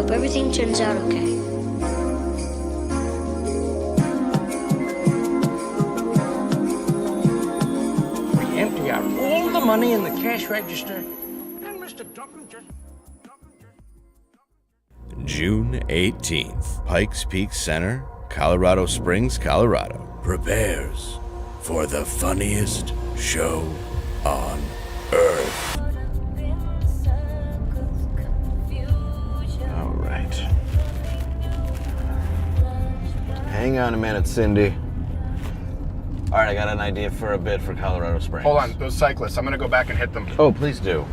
hope everything turns out okay. We empty out all the money in the cash register, and Mr. Duncan just... June 18th, Pikes Peak Center, Colorado Springs, Colorado, prepares for the funniest show on Earth. All right. Hang on a minute, Cindy. All right, I got an idea for a bit for Colorado Springs. Hold on, those cyclists. I'm gonna go back and hit them. Oh, please do.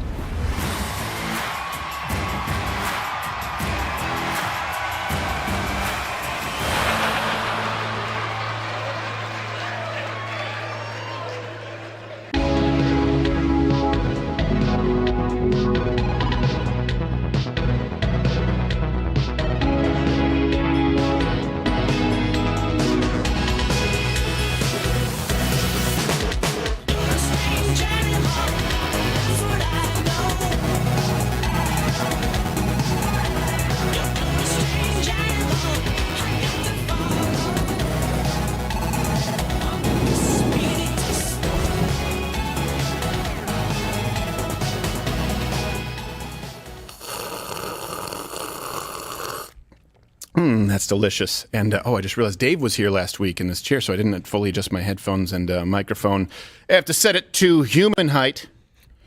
That's delicious. And I just realized Dave was here last week in this chair, so I didn't fully adjust my headphones and microphone. I have to set it to human height.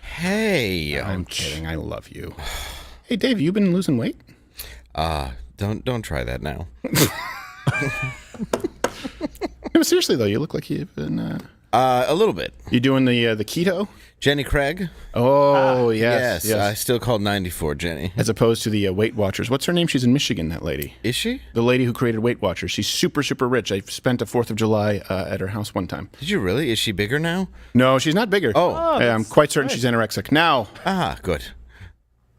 Hey, I'm kidding. I love you. Hey, Dave, you been losing weight? don't try that now. No, seriously though, you look like you've been. A little bit. You doing the keto? Jenny Craig? Oh, yes. I still call 94 Jenny. As opposed to the Weight Watchers. What's her name? She's in Michigan, that lady. Is she? The lady who created Weight Watchers. She's super, super rich. I spent a 4th of July at her house one time. Did you really? Is she bigger now? No, she's not bigger. Oh. I'm quite certain she's anorexic. Now, Good.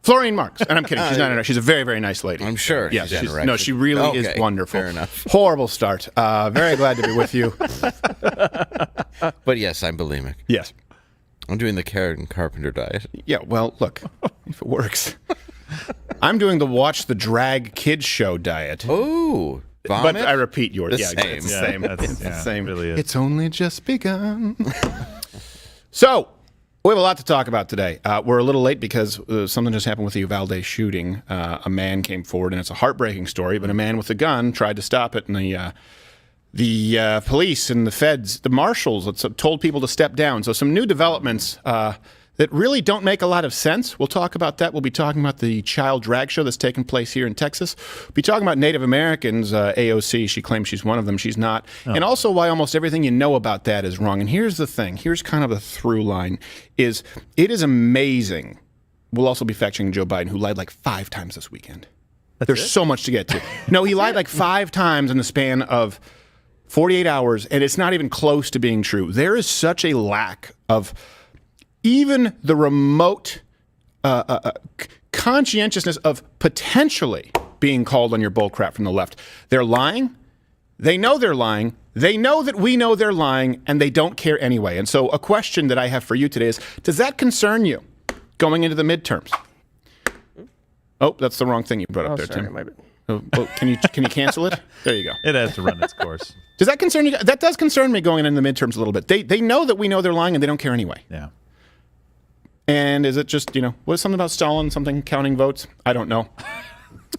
Florine Marks. And I'm kidding. She's not anorexic. She's a very, very nice lady. I'm sure Yes, she's anorexic. no, she really is wonderful. Fair enough. Horrible start. Very glad to be with you. But yes, I'm bulimic. Yes. I'm doing the Karen Carpenter diet. Yeah, well, look, if it works. I'm doing the Watch the Drag Kids Show diet. Oh, vomit? But I repeat yours. The same. It's the Yeah, same. that's- It's the yeah, same. it really is. It's only just begun. So, we have a lot to talk about today. We're a little late because something just happened with the Uvalde shooting. A man came forward, and it's a heartbreaking story, but a man with a gun tried to stop it, and the police and the feds, the marshals, told people to step down. So some new developments that really don't make a lot of sense. We'll talk about that. We'll be talking about the child drag show that's taking place here in Texas. We'll be talking about Native Americans, AOC. She claims she's one of them. She's not. And also why almost everything you know about that is wrong. And here's the thing. Here's kind of the through line. It is amazing. We'll also be fact-checking Joe Biden, who lied like 5 times this weekend. There's so much to get to. No, he lied like 5 times in the span of 48 hours, and it's not even close to being true. There is such a lack of even the remote conscientiousness of potentially being called on your bullcrap from the left. They're lying. They know they're lying. They know that we know they're lying, and they don't care anyway. And so a question that I have for you today is, does that concern you going into the midterms? Oh, that's the wrong thing you brought up there, sorry, Tim. my bad. Oh, can you cancel it? There you go. It has to run its course. Does that concern you? That does concern me going into the midterms a little bit. They know that we know they're lying and they don't care anyway. Yeah. And is it just, what is something about Stalin, something counting votes? I don't know.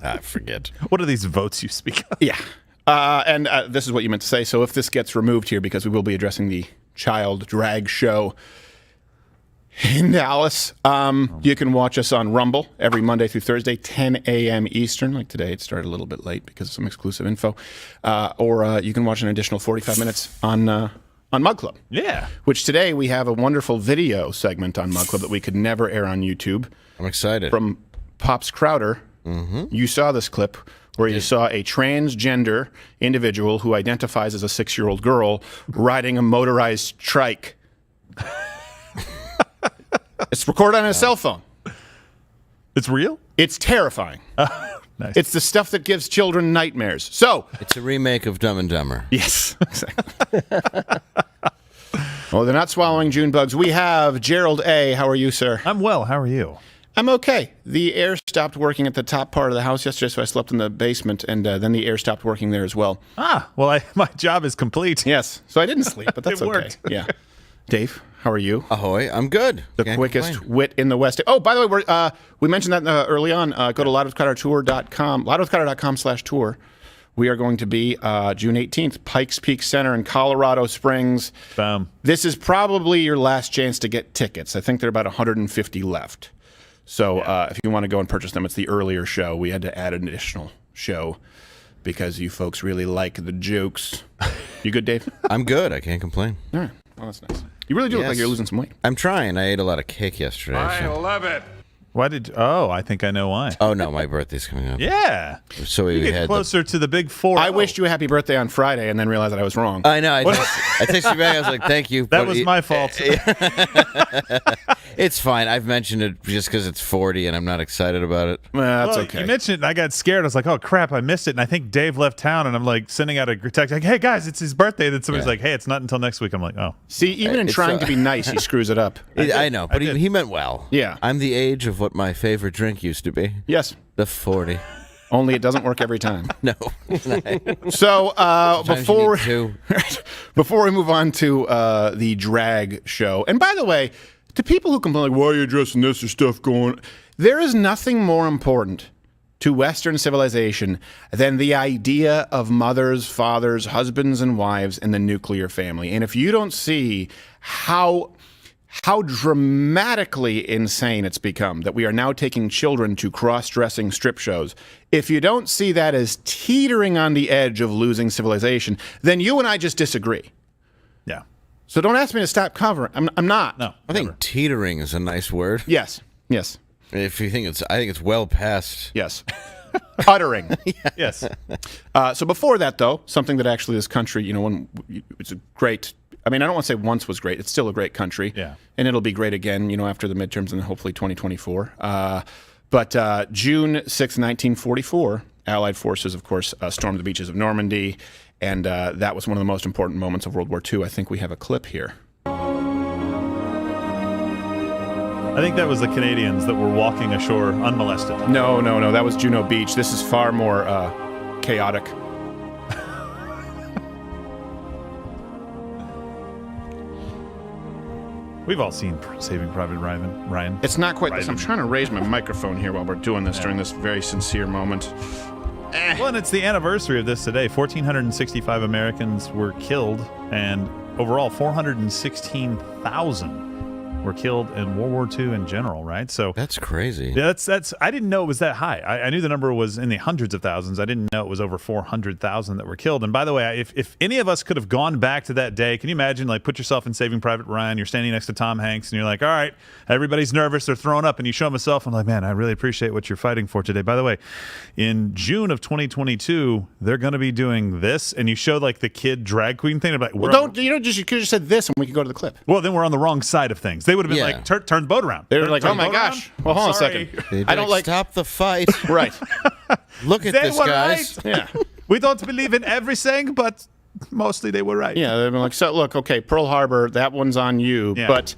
I forget. What are these votes you speak of? Yeah. And this is what you meant to say. So if this gets removed here, because we will be addressing the child drag show in Dallas, you can watch us on Rumble every Monday through Thursday, 10 a.m. Eastern. Like today, it started a little bit late because of some exclusive info. Or you can watch an additional 45 minutes on Mug Club. Yeah. Which today we have a wonderful video segment on Mug Club that we could never air on YouTube. I'm excited. From Pops Crowder. Mm-hmm. You saw this clip where you saw a transgender individual who identifies as a 6-year-old girl riding a motorized trike. It's recorded on a cell phone. It's real? It's terrifying. Nice. It's the stuff that gives children nightmares. So, it's a remake of Dumb and Dumber. yes, exactly. Well, they're not swallowing June bugs. We have Gerald A. How are you, sir? I'm well. How are you? I'm okay. The air stopped working at the top part of the house yesterday, so I slept in the basement, and then the air stopped working there as well. Well, my job is complete. Yes, so I didn't sleep, but that's It okay. worked. Yeah. Dave, how are you? Ahoy, I'm good. The Can't quickest complain. wit in the West. Oh, by the way, we mentioned that early on. Go to loudwithcartertour.com, loudwithcarter.com/tour. We are going to be June 18th, Pikes Peak Center in Colorado Springs. This is probably your last chance to get tickets. I think there are about 150 left. So if you want to go and purchase them, it's the earlier show. We had to add an additional show because you folks really like the jokes. You good, Dave? I'm good. I can't complain. All right. Well, that's nice. You really do look like you're losing some weight. I'm trying. I ate a lot of cake yesterday. I so- love it. Why did? Oh, I think I know why. Oh no, my birthday's coming up. Yeah. So we You get had closer to the big 4. I wished you a happy birthday on Friday and then realized that I was wrong. I know. I texted you back. I was like, "Thank you." That but was my fault. It's fine. I've mentioned it just because it's 40, and I'm not excited about it. That's Well, okay. You mentioned it, and I got scared. I was like, "Oh crap, I missed it." And I think Dave left town, and I'm like sending out a text like, "Hey guys, it's his birthday." Then somebody's like, "Hey, it's not until next week." I'm like, "Oh." See, even in It's, trying to be nice, he screws it up. I know, but he meant well. Yeah. I'm the age of what my favorite drink used to be. Yes. The 40. Only it doesn't work every time. No. So Sometimes you need two. before we move on to the drag show, and by the way, to people who complain like, "Why are you addressing this? There's stuff going," there is nothing more important to Western civilization than the idea of mothers, fathers, husbands, and wives in the nuclear family. And if you don't see how dramatically insane it's become that we are now taking children to cross-dressing strip shows, if you don't see that as teetering on the edge of losing civilization, then you and I just disagree. Yeah. So don't ask me to stop covering. I'm not. No. I think teetering is a nice word. Yes. Yes. If you think I think it's well past. Yes. Uttering. Yes. So before that, though, something that actually this country, it's a great. I mean, I don't want to say once was great. It's still a great country. Yeah. And it'll be great again, after the midterms and hopefully 2024. But June 6th, 1944, Allied forces, of course, stormed the beaches of Normandy. And that was one of the most important moments of World War II. I think we have a clip here. I think that was the Canadians that were walking ashore unmolested. No. That was Juno Beach. This is far more chaotic. We've all seen Saving Private Ryan. It's not quite this. Ryan. I'm trying to raise my microphone here while we're doing this during this very sincere moment. Well, and it's the anniversary of this today. 1,465 Americans were killed, and overall 416,000 were killed in World War II in general, right? So That's crazy. yeah, that's. I didn't know it was that high. I knew the number was in the hundreds of thousands. I didn't know it was over 400,000 that were killed. And by the way, if any of us could have gone back to that day, can you imagine? Like, put yourself in Saving Private Ryan. You're standing next to Tom Hanks, and you're like, "All right, everybody's nervous. They're throwing up," and you show them a cell phone. Like, "Man, I really appreciate what you're fighting for today." By the way, in June of 2022, they're going to be doing this, and you show like the kid drag queen thing. I'm like, Well, you could have just said this and we could go to the clip. well, then we're on the wrong side of things. They would have been Yeah. like, turn the boat around. They were Turn like, the "Oh my boat gosh." around? Well, hold on a Sorry. second. They'd I don't like. stop the fight. Right. Look at They this, were guys. right. Yeah. We don't believe in everything, but mostly they were right. Yeah. They've been like, "So look, okay, Pearl Harbor, that one's on you, Yeah. but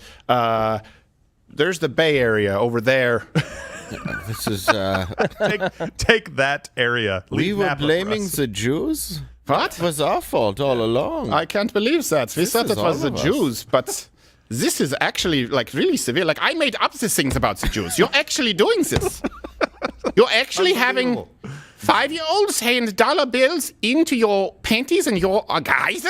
there's the Bay Area over there." This is. Take that area. We Leave were Napa for blaming us. the Jews. What? It was our fault all along. I can't believe that. We This thought is it was the all of us. Jews, but this is actually like really severe. Like I made up these things about the Jews. You're actually doing this. You're actually having 5-year-olds hand dollar bills into your panties and your guys.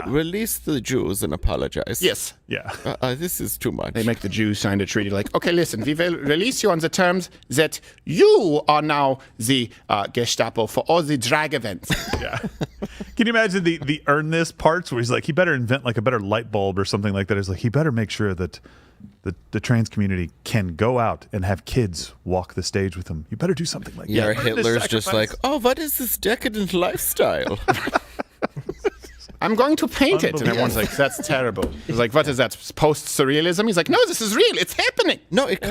Release the Jews and apologize. Yes. Yeah. This is too much. They make the Jews sign a treaty like, "Okay, listen, we will release you on the terms that you are now the Gestapo for all the drag events." Yeah. Can you imagine the earn this parts where he's like, he better invent like a better light bulb or something like that. He's like, he better make sure that the trans community can go out and have kids walk the stage with him. You better do something like Yeah, that. Earn this Hitler's just like, sacrifice. "Oh, what is this decadent lifestyle?" I'm going to paint it. And everyone's like, that's terrible. He's like, what is that, post-surrealism? He's like, no, this is real. It's happening. No, it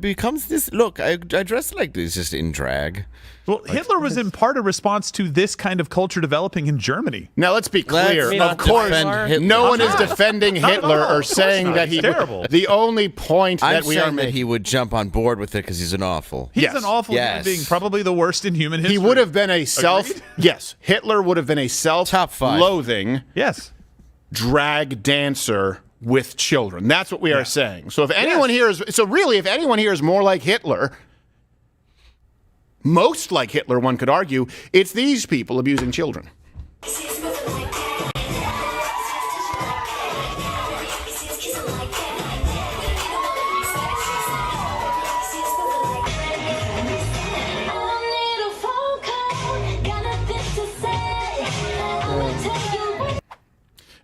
becomes this. Look, I dress like this just in drag. Well, Hitler was in part a response to this kind of culture developing in Germany. Now, let's be clear. Let's not Of course, defend Hitler. no one is defending Hitler or saying that he... terrible. The only point I'm that we are saying that making... he would jump on board with it because he's an awful. He's Yes. an awful human Yes. being, probably the worst in human history. He would have been a Agreed? Yes, Hitler would have been a Top five. self-loathing Yes. drag dancer with children. That's what we are saying. So if anyone here is... So really, if anyone here is more like Hitler... Most like Hitler, one could argue, it's these people abusing children.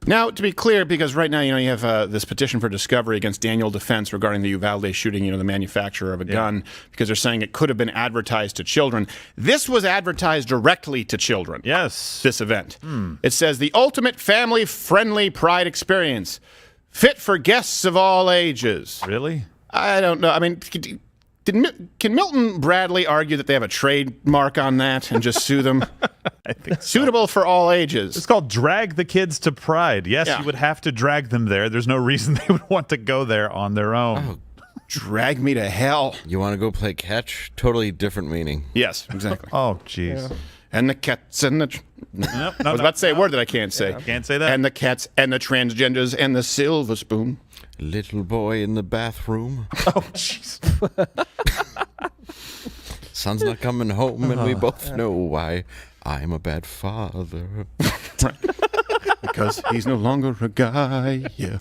Now, to be clear, because right now, you have this petition for discovery against Daniel Defense regarding the Uvalde shooting, the manufacturer of a gun, because they're saying it could have been advertised to children. This was advertised directly to children. Yes. This event. It says, the ultimate family-friendly pride experience, fit for guests of all ages. Really? I don't know. I mean, can Milton Bradley argue that they have a trademark on that and just sue them? I think so. Suitable for all ages. It's called Drag the Kids to Pride. Yes, Yeah. you would have to drag them there. There's no reason they would want to go there on their own. Drag me to hell. You want to go play catch? Totally different meaning. Yes, exactly. Oh, jeez. And the cats and the... Nope, I was about to say a word that I can't say. Can't say that. And the cats and the transgenders and the silver spoon. Little boy in the bathroom. Oh, jeez. Son's not coming home, and we both know why. I'm a bad father. Right. Because he's no longer a guy. Yeah.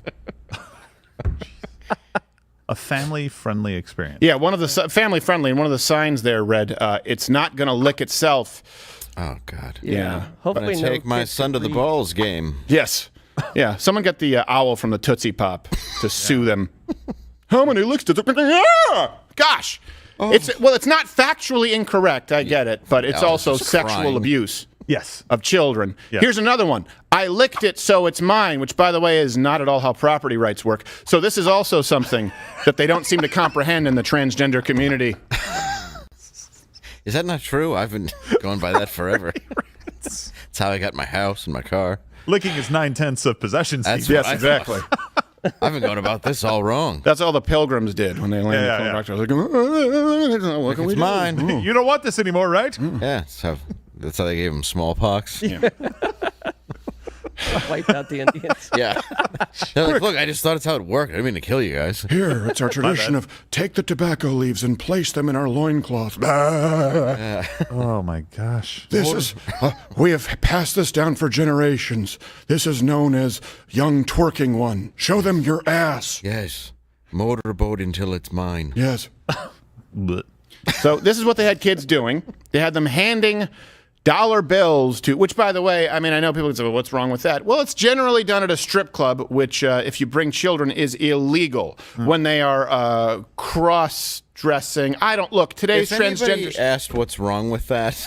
A family-friendly experience. Yeah, one of the family-friendly, and one of the signs there read, it's not going to lick itself. Oh, God. Yeah. I'm Hopefully, going to take my son to the balls game. Yes. Yeah, someone get the owl from the Tootsie Pop to sue them. How many licks did Gosh. It's not factually incorrect, I get it, but it's Yeah, also just sexual crying. abuse Yes. of children. Yeah. Here's another one. I licked it, so it's mine, which, by the way, is not at all how property rights work. So this is also something that they don't seem to comprehend in the transgender community. Is that not true? I've been going by that forever. That's how I got my house and my car. Licking is 9/10 of possession. That's Steve. what I thought. exactly. I've been going about this all wrong. That's all the pilgrims did when they landed. Yeah, yeah, Doctor was like, what can we It's do? mine. You don't want this anymore, right? Yeah, that's how they gave him smallpox. Wiped out the Indians. Yeah. They're like, look, I just thought it's how it worked. I didn't mean to kill you guys. Here, it's our tradition of take the tobacco leaves and place them in our loincloth. Oh, my gosh. This is, we have passed this down for generations. This is known as young twerking one. Show them your ass. Yes. Motorboat until it's mine. Yes. Blech. So this is what they had kids doing. They had them handing dollar bills to, which, by the way, I mean, I know people can say, well, what's wrong with that? Well, it's generally done at a strip club, which, if you bring children, is illegal when they are cross-dressing. Look, today's If anybody transgenders. asked what's wrong with that,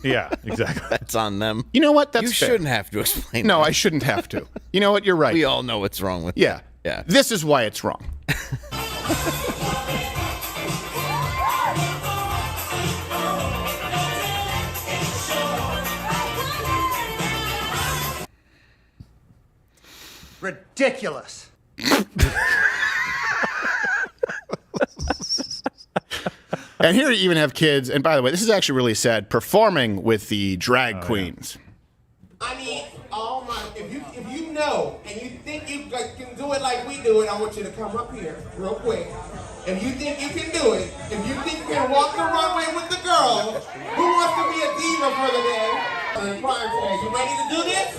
Yeah, exactly. that's on them. You know what? That's You fair. shouldn't have to explain No, that. I shouldn't have to. You know what? You're right. We all know what's wrong with Yeah. Yeah. This is why it's wrong. Ridiculous. And here you even have kids, and by the way, this is actually really sad, performing with the drag queens. I mean, oh my! If you know and you think you can do it like we do it, I want you to come up here real quick. If you think you can do it, if you think you can walk the runway with the girls, who wants to be a diva for the day? You ready to do this?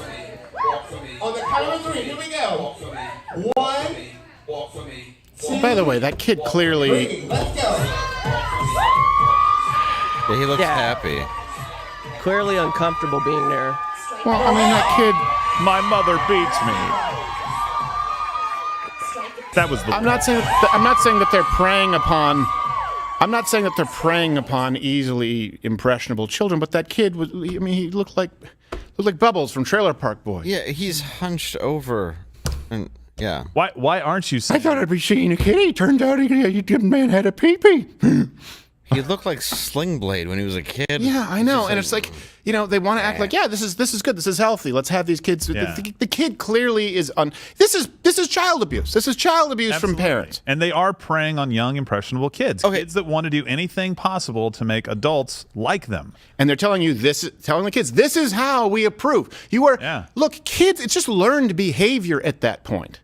On the count of 3, here we go. 1, And by the way, that kid clearly... 3, let's go. Yeah, he looks Yeah. happy. Clearly uncomfortable being there. Well, I mean, that kid... My mother beats me. That was the. I'm not saying that they're preying upon... I'm not saying that they're preying upon easily impressionable children, but that kid was... I mean, he looked like Look like Bubbles from Trailer Park Boys. Yeah, he's hunched over. And yeah. Why aren't you saying? I thought I'd be seeing a kitty. Turned out a good man had a pee-pee. He looked like Sling Blade when he was a kid. Yeah, I know. And it's like, they want to act like, yeah, this is good. This is healthy. Let's have these kids. Yeah. The kid clearly is this is child abuse. This is child abuse Absolutely. from parents. And they are preying on young, impressionable kids. Okay. Kids that want to do anything possible to make adults like them. And they're telling the kids, this is how we approve. Look, kids, it's just learned behavior at that point.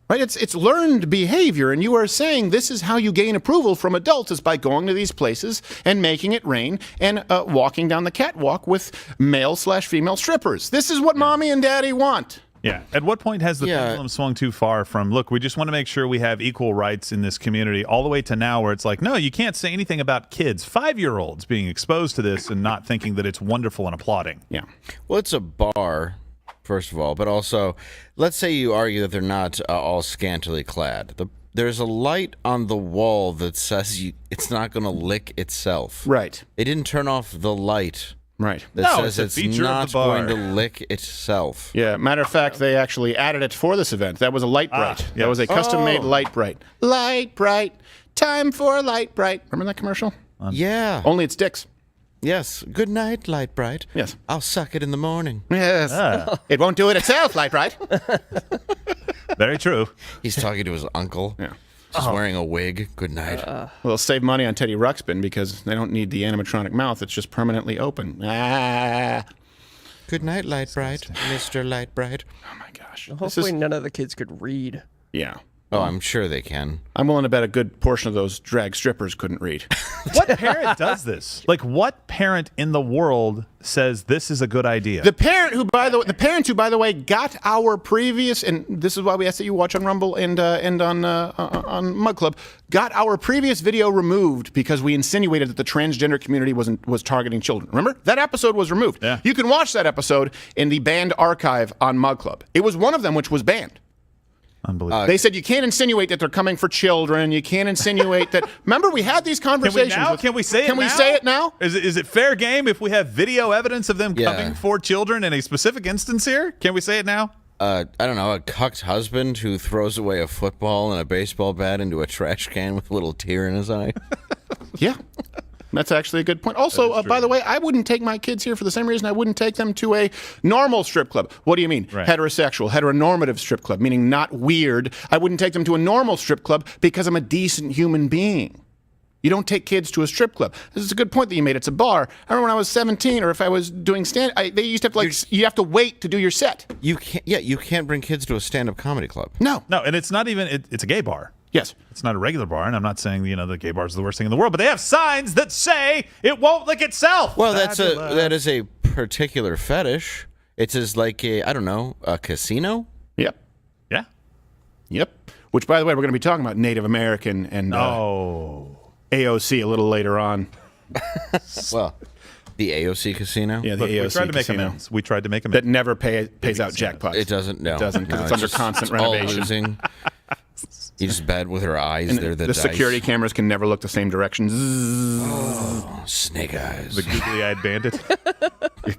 Right? It's learned behavior, and you are saying this is how you gain approval from adults is by going to these places and making it rain and walking down the catwalk with male/female strippers. This is what mommy and daddy want. Yeah. At what point has the pendulum swung too far from, look, we just want to make sure we have equal rights in this community, all the way to now where it's like, no, you can't say anything about kids, 5-year-olds being exposed to this and not thinking that it's wonderful and applauding. Yeah. Well, it's a bar, first of all, but also, let's say you argue that they're not all scantily clad. There's a light on the wall that says it's not going to lick itself. Right. They didn't turn off the light. Right. That No, says it's a it's feature of not the bar. going to lick itself. Yeah, matter of fact, they actually added it for this event. That was a light bright. yes. That was a custom-made light bright. Light bright, time for light bright. Remember that commercial? Yeah. Only it's dicks. Yes. Good night, Light Bright. Yes. I'll suck it in the morning. Yes. It won't do it itself, light bright. Very true. He's talking to his uncle. Yeah. Just wearing a wig. Good night. Well, save money on Teddy Ruxpin because they don't need the animatronic mouth. It's just permanently open. Good night, Light Bright. Mr. Light Bright. Oh, my gosh. Hopefully none of the kids could read. Yeah. Oh, I'm sure they can. I'm willing to bet a good portion of those drag strippers couldn't read. What parent does this? Like, what parent in the world says this is a good idea? The parents who, by the way, got our previous, and this is why we asked that you watch on Rumble and on Mug Club, got our previous video removed because we insinuated that the transgender community was targeting children. Remember? That episode was removed. Yeah. You can watch that episode in the banned archive on Mug Club. It was one of them which was banned. Unbelievable. They said you can't insinuate that they're coming for children. You can't insinuate that. Remember, we had these conversations. Can we say it now? Can we say it now? Is it fair game if we have video evidence of them Yeah. coming for children in a specific instance here? Can we say it now? I don't know, a cucked husband who throws away a football and a baseball bat into a trash can with a little tear in his eye. Yeah. That's actually a good point. Also, by the way, I wouldn't take my kids here for the same reason I wouldn't take them to a normal strip club. What do you mean? Right. Heterosexual, heteronormative strip club, meaning not weird. I wouldn't take them to a normal strip club because I'm a decent human being. You don't take kids to a strip club. This is a good point that you made. It's a bar. I remember when I was 17, or if I was doing they used to have you have to wait to do your set. You can't bring kids to a stand-up comedy club. No. No, and it's not even, it's a gay bar. Yes. It's not a regular bar, and I'm not saying, the gay bar is the worst thing in the world, but they have signs that say it won't lick itself. Well, that is a particular fetish. It's as like a casino. Yep. Yeah. Yep. Which, by the way, we're going to be talking about Native American and AOC a little later on. Well, the AOC casino. Yeah, the Look, AOC we tried to make casino. amends. We tried to make That amends. never pays out jackpots. It doesn't. No, It doesn't because No, it's under just- constant it's all renovation. losing. You just bet with her eyes. And They're the the dice. security cameras can never look the same direction. Zzz. Oh, snake eyes. The googly-eyed bandit.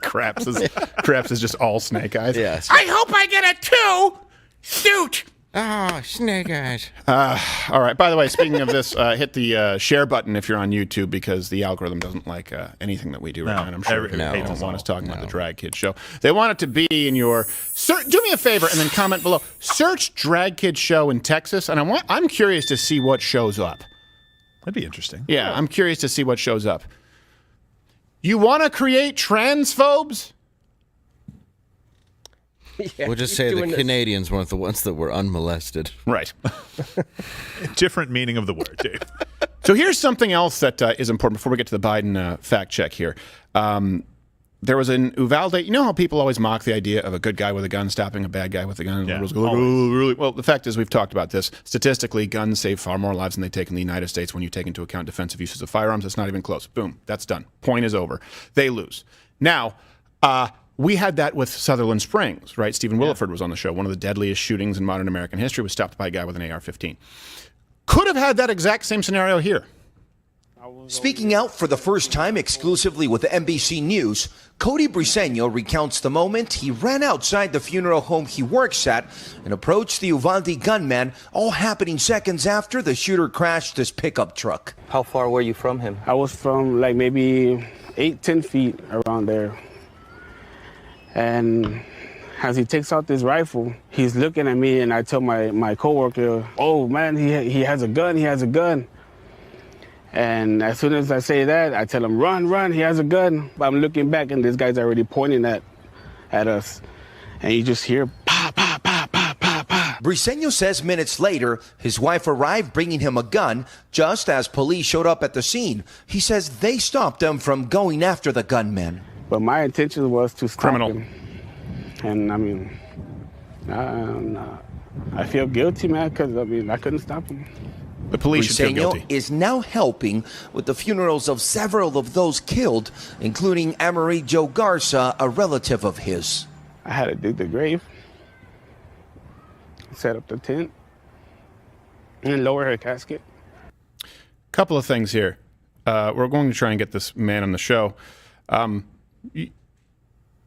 Craps is just all snake eyes. Yes. I hope I get a 2 suit. Oh, snake eyes. All right. By the way, speaking of this, hit the share button if you're on YouTube because the algorithm doesn't like anything that we do right now. And I'm sure they don't want us talking about the Drag Kid Show. They want it to be in your do me a favor and then comment below. Search Drag Kid Show in Texas, and I'm curious to see what shows up. That'd be interesting. Yeah, I'm curious to see what shows up. You want to create transphobes? Yeah, We'll just keep say the doing this. Canadians weren't the ones that were unmolested. Right. Different meaning of the word, Dave. So here's something else that is important before we get to the Biden fact check here. There was an Uvalde. You know how people always mock the idea of a good guy with a gun stopping a bad guy with a gun? Yeah, Liberals go, "Oh, really?" Well, the fact is, we've talked about this. Statistically, guns save far more lives than they take in the United States when you take into account defensive uses of firearms. It's not even close. Boom. That's done. Point is over. They lose. Now, we had that with Sutherland Springs, right? Stephen Williford was on the show. One of the deadliest shootings in modern American history was stopped by a guy with an AR-15. Could have had that exact same scenario here. Speaking out for the first time exclusively with NBC News, Cody Briseño recounts the moment he ran outside the funeral home he works at and approached the Uvalde gunman, all happening seconds after the shooter crashed his pickup truck. How far were you from him? I was from like maybe 8-10 feet around there. And as he takes out this rifle, he's looking at me, and I tell my coworker, "Oh man, he has a gun, he has a gun." And as soon as I say that, I tell him, "Run, run, he has a gun." But I'm looking back, and this guy's already pointing at us. And you just hear, pa, pa, pa, pa, pa, pa. Briseño says minutes later, his wife arrived bringing him a gun just as police showed up at the scene. He says they stopped him from going after the gunman. But my intention was to stop Criminal. him. And I mean, I feel guilty, man, because I couldn't stop him. The police should feel Briseño guilty. is now helping with the funerals of several of those killed, including Amory Joe Garza, a relative of his. I had to dig the grave, set up the tent, and lower her casket. Couple of things here. We're going to try and get this man on the show.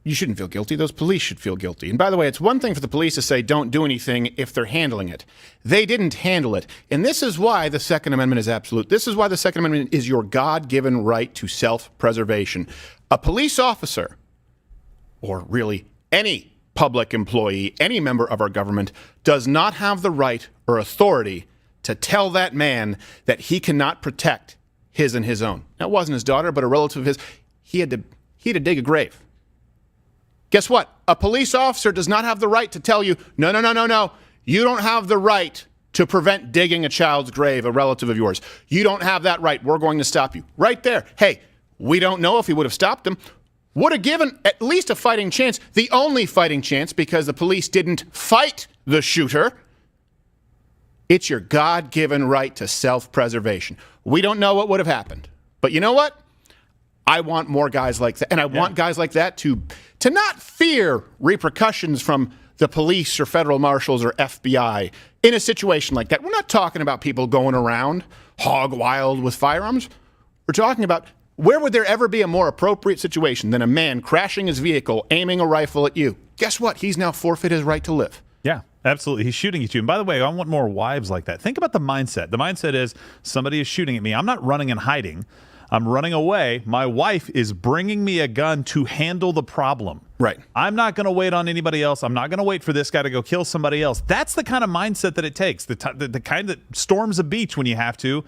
You shouldn't feel guilty. Those police should feel guilty. And by the way, it's one thing for the police to say don't do anything if they're handling it. They didn't handle it. And this is why the Second Amendment is absolute. This is why the Second Amendment is your God-given right to self-preservation. A police officer, or really any public employee, any member of our government, does not have the right or authority to tell that man that he cannot protect his and his own. Now, it wasn't his daughter, but a relative of his. He had to dig a grave. Guess what? A police officer does not have the right to tell you, no. You don't have the right to prevent digging a child's grave, a relative of yours. You don't have that right. We're going to stop you. Right there. Hey, we don't know if he would have stopped him. Would have given at least a fighting chance, the only fighting chance, because the police didn't fight the shooter. It's your God-given right to self-preservation. We don't know what would have happened. But you know what? I want more guys like that. And I want guys like that to not fear repercussions from the police or federal marshals or FBI in a situation like that. We're not talking about people going around hog wild with firearms. We're talking about where would there ever be a more appropriate situation than a man crashing his vehicle, aiming a rifle at you? Guess what? He's now forfeit his right to live. Yeah, absolutely. He's shooting at you. And by the way, I want more wives like that. Think about the mindset. The mindset is somebody is shooting at me. I'm not running and hiding. I'm running away. My wife is bringing me a gun to handle the problem. Right. I'm not going to wait on anybody else. I'm not going to wait for this guy to go kill somebody else. That's the kind of mindset that it takes. The kind that storms a beach when you have to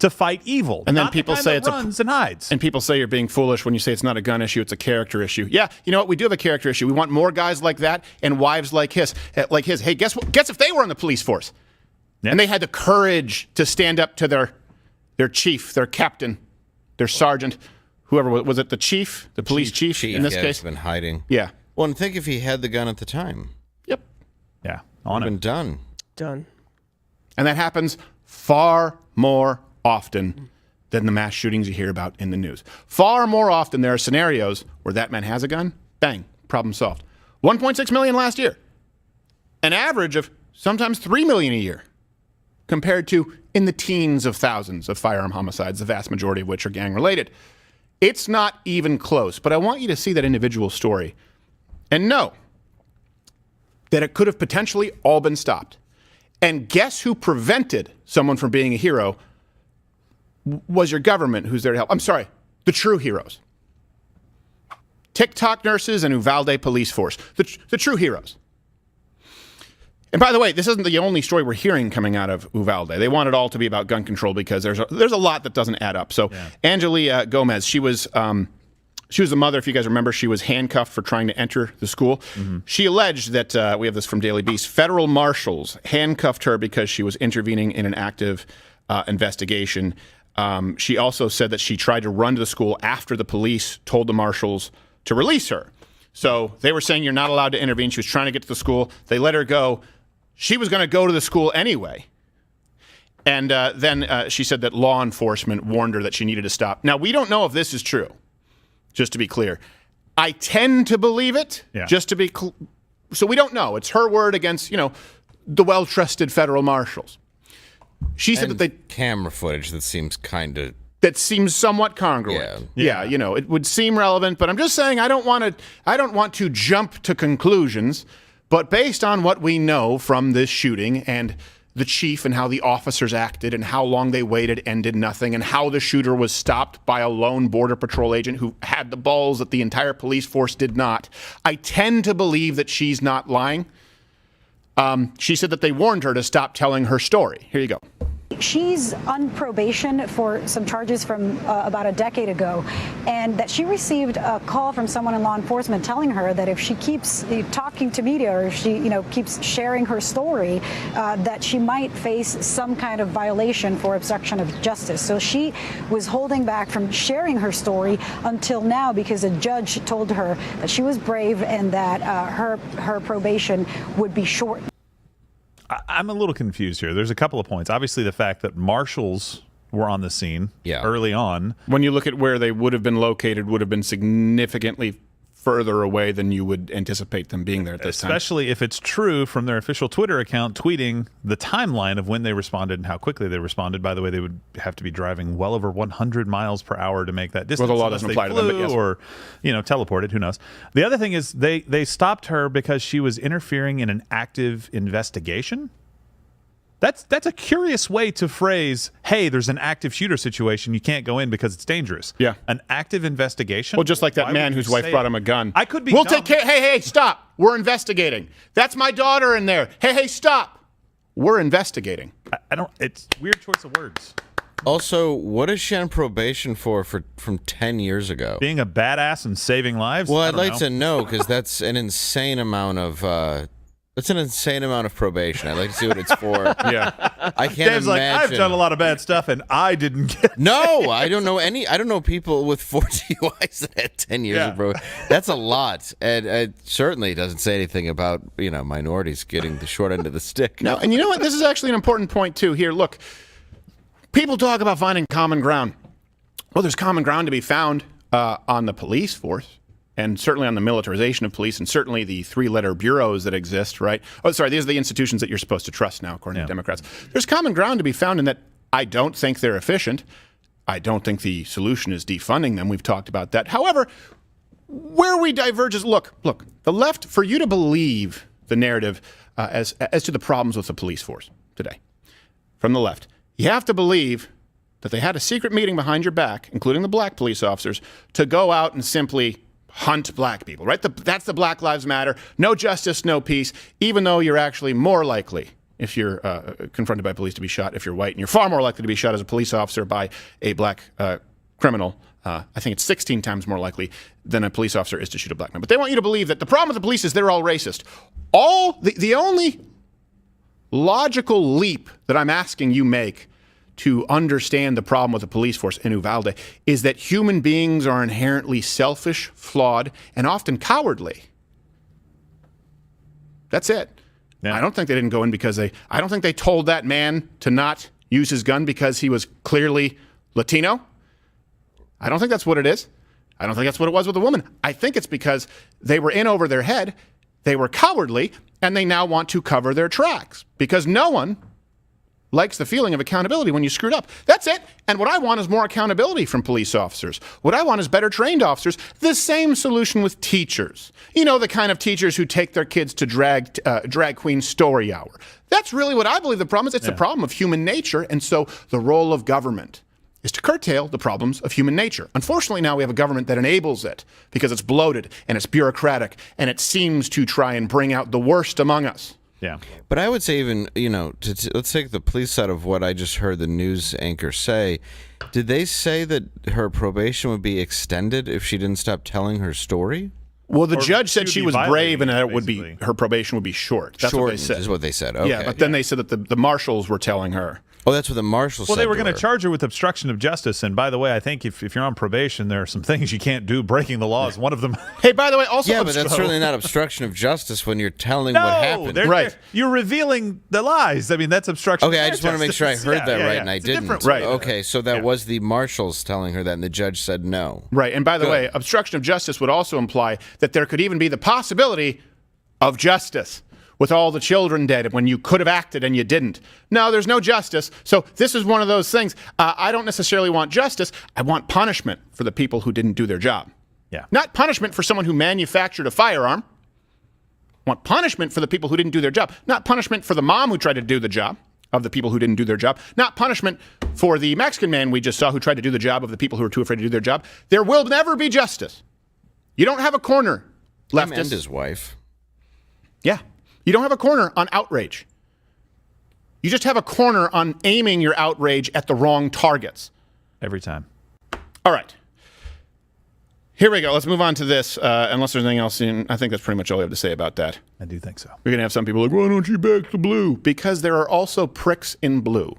fight evil. And then not people the kind say that it's runs and hides. And people say you're being foolish when you say it's not a gun issue, it's a character issue. Yeah, you know what? We do have a character issue. We want more guys like that and wives like his. Hey, guess what? Guess if they were in the police force and they had the courage to stand up to their chief, their captain, their sergeant, whoever was it, the chief, the police chief in this case? He's been hiding. Yeah. Well, and think if he had the gun at the time. Yep. Yeah. Been done. Done. And that happens far more often than the mass shootings you hear about in the news. Far more often there are scenarios where that man has a gun, bang, problem solved. 1.6 million last year. An average of sometimes 3 million a year, compared to in the teens of thousands of firearm homicides, the vast majority of which are gang-related. It's not even close, but I want you to see that individual story and know that it could have potentially all been stopped. And guess who prevented someone from being a hero was your government who's there to help. I'm sorry, the true heroes. TikTok nurses and Uvalde police force, the true heroes. And by the way, this isn't the only story we're hearing coming out of Uvalde. They want it all to be about gun control because there's a lot that doesn't add up. So Angelia Gomez, she was a mother, if you guys remember. She was handcuffed for trying to enter the school. Mm-hmm. She alleged that, we have this from Daily Beast, federal marshals handcuffed her because she was intervening in an active investigation. She also said that she tried to run to the school after the police told the marshals to release her. So they were saying you're not allowed to intervene. She was trying to get to the school. They let her go. She was going to go to the school anyway. And then she said that law enforcement warned her that she needed to stop. Now, we don't know if this is true, just to be clear. I tend to believe it, just to be so we don't know. It's her word against, the well-trusted federal marshals. She said that camera footage that seems kind of that seems somewhat congruent. Yeah, you know, it would seem relevant, but I'm just saying I don't want to jump to conclusions, but based on what we know from this shooting and the chief and how the officers acted and how long they waited and did nothing and how the shooter was stopped by a lone Border Patrol agent who had the balls that the entire police force did not, I tend to believe that she's not lying. She said that they warned her to stop telling her story. Here you go. She's on probation for some charges from about a decade ago, and that she received a call from someone in law enforcement telling her that if she keeps talking to media or if she, keeps sharing her story, that she might face some kind of violation for obstruction of justice. So she was holding back from sharing her story until now because a judge told her that she was brave and that her probation would be short. I'm a little confused here. There's a couple of points. Obviously, the fact that marshals were on the scene early on. When you look at where they would have been located, would have been significantly further away than you would anticipate them being there at this time. Especially if it's true from their official Twitter account tweeting the timeline of when they responded and how quickly they responded. By the way, they would have to be driving well over 100 miles per hour to make that distance. Well, the law doesn't apply to them, but yes. Or, teleported, who knows. The other thing is they stopped her because she was interfering in an active investigation. That's a curious way to phrase, hey, there's an active shooter situation. You can't go in because it's dangerous. Yeah. An active investigation? Well, just like that man whose wife brought him a gun. I could be We'll dumb. take care. Hey, stop. We're investigating. That's my daughter in there. Hey, stop. We're investigating. I don't, it's weird choice of words. Also, what is she on probation for from 10 years ago? Being a badass and saving lives? Well, I'd like to know, because that's an insane amount of... That's an insane amount of probation. I'd like to see what it's for. Yeah. I can't Dave's imagine. like, I've done a lot of bad stuff, and I didn't get No, I don't know any. I don't know people with 4 DUIs that had 10 years of probation. That's a lot. And it certainly doesn't say anything about, minorities getting the short end of the stick. No, and you know what? This is actually an important point, too. Here, look. People talk about finding common ground. Well, there's common ground to be found on the police force. And certainly on the militarization of police, and certainly the 3-letter bureaus that exist, right? Oh, sorry, these are the institutions that you're supposed to trust now, according to Democrats. There's common ground to be found in that I don't think they're efficient. I don't think the solution is defunding them. We've talked about that. However, where we diverge is, look, the left, for you to believe the narrative as to the problems with the police force today, from the left, you have to believe that they had a secret meeting behind your back, including the black police officers, to go out and simply hunt black people, right? That's the Black Lives Matter. No justice, no peace, even though you're actually more likely, if you're confronted by police, to be shot if you're white, and you're far more likely to be shot as a police officer by a black criminal. I think it's 16 times more likely than a police officer is to shoot a black man. But they want you to believe that the problem with the police is they're all racist. The only logical leap that I'm asking you make to understand the problem with the police force in Uvalde is that human beings are inherently selfish, flawed, and often cowardly. That's it. Yeah. I don't think they didn't go in because I don't think they told that man to not use his gun because he was clearly Latino. I don't think that's what it is. I don't think that's what it was with the woman. I think it's because they were in over their head, they were cowardly, and they now want to cover their tracks because no one likes the feeling of accountability when you screwed up. That's it. And what I want is more accountability from police officers. What I want is better trained officers. The same solution with teachers. The kind of teachers who take their kids to drag queen story hour. That's really what I believe the problem is. It's the problem of human nature. And so the role of government is to curtail the problems of human nature. Unfortunately, now we have a government that enables it because it's bloated and it's bureaucratic and it seems to try and bring out the worst among us. Yeah. But I would say even, let's take the police side of what I just heard the news anchor say. Did they say that her probation would be extended if she didn't stop telling her story? Well, the judge said she was brave and that it would be her probation would be short. That's what they said. Is what they said. Okay. Yeah, but then they said that the marshals were telling her. Oh, that's what the marshal said. Well, they were going to charge her with obstruction of justice. And by the way, I think if you're on probation, there are some things you can't do. Breaking the law is one of them. Hey, by the way, also... Yeah, but that's certainly not obstruction of justice when you're telling what happened. Right. You're revealing the lies. I mean, that's obstruction Okay, of I just want to make sure I heard that right, and I didn't. Right. Okay, so that was the marshals telling her that, and the judge said no. Right, and by the way, obstruction of justice would also imply that there could even be the possibility of justice, with all the children dead when you could have acted and you didn't. No, there's no justice. So this is one of those things. I don't necessarily want justice. I want punishment for the people who didn't do their job. Yeah. Not punishment for someone who manufactured a firearm. I want punishment for the people who didn't do their job. Not punishment for the mom who tried to do the job of the people who didn't do their job. Not punishment for the Mexican man we just saw who tried to do the job of the people who were too afraid to do their job. There will never be justice. You don't have a corner, leftist. Him and his wife. Yeah. You don't have a corner on outrage. You just have a corner on aiming your outrage at the wrong targets. Every time. All right. Here we go. Let's move on to this. Unless there's anything else, I think that's pretty much all we have to say about that. I do think so. We're going to have some people like, why don't you back the blue? Because there are also pricks in blue.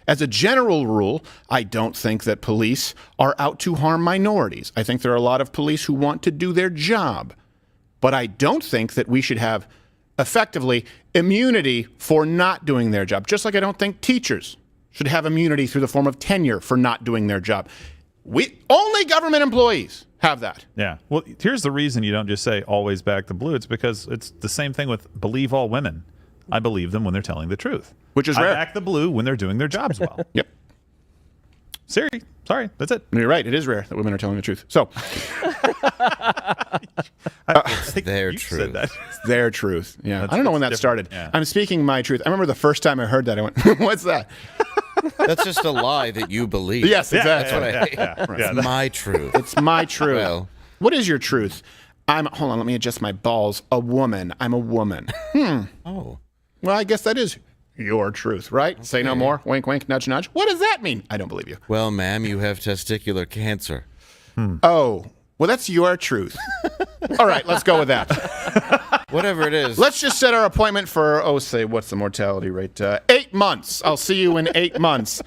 As a general rule, I don't think that police are out to harm minorities. I think there are a lot of police who want to do their job. But I don't think that we should have, effectively, immunity for not doing their job. Just like I don't think teachers should have immunity through the form of tenure for not doing their job. Only government employees have that. Yeah. Well, here's the reason you don't just say always back the blue. It's because it's the same thing with believe all women. I believe them when they're telling the truth. Which is I rare. back the blue when they're doing their jobs well. Yep. Siri, sorry, that's it. You're right. It is rare that women are telling the truth. So It's their truth. Said that. it's their truth. Yeah. I don't know when that different. started. Yeah. I'm speaking my truth. I remember the first time I heard that, I went, what's that? That's just a lie that you believe. Yes, exactly. That's what I hate. Yeah. It's my truth. It's my truth. Well. What is your truth? Hold on, let me adjust my balls. A woman. I'm a woman. Oh. Well, I guess that is your truth, right? Okay. Say no more. Wink, wink, nudge, nudge. What does that mean? I don't believe you. Well, ma'am, you have testicular cancer. Oh, well, that's your truth. All right, let's go with that. Whatever it is. Let's just set our appointment for, what's the mortality rate? 8 months. I'll see you in 8 months.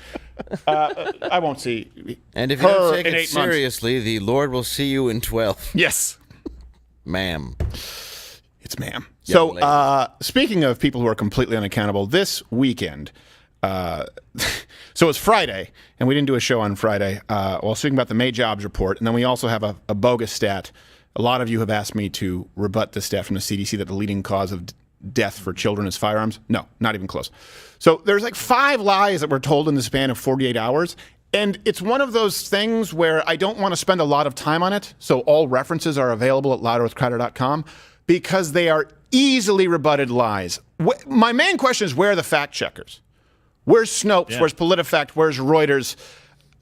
I won't see And if you don't take in it 8 months. seriously, the Lord will see you in 12. Yes. Ma'am. It's ma'am. Young lady. So, speaking of people who are completely unaccountable, this weekend, so it's Friday, and we didn't do a show on Friday. While speaking about the May jobs report, and then we also have a bogus stat. A lot of you have asked me to rebut the stat from the CDC that the leading cause of death for children is firearms. No, not even close. So there's like 5 lies that were told in the span of 48 hours. And it's one of those things where I don't want to spend a lot of time on it. So all references are available at louderwithcrowder.com because they are easily rebutted lies. My main question is, where are the fact checkers? Where's Snopes? Yeah. Where's PolitiFact? Where's Reuters?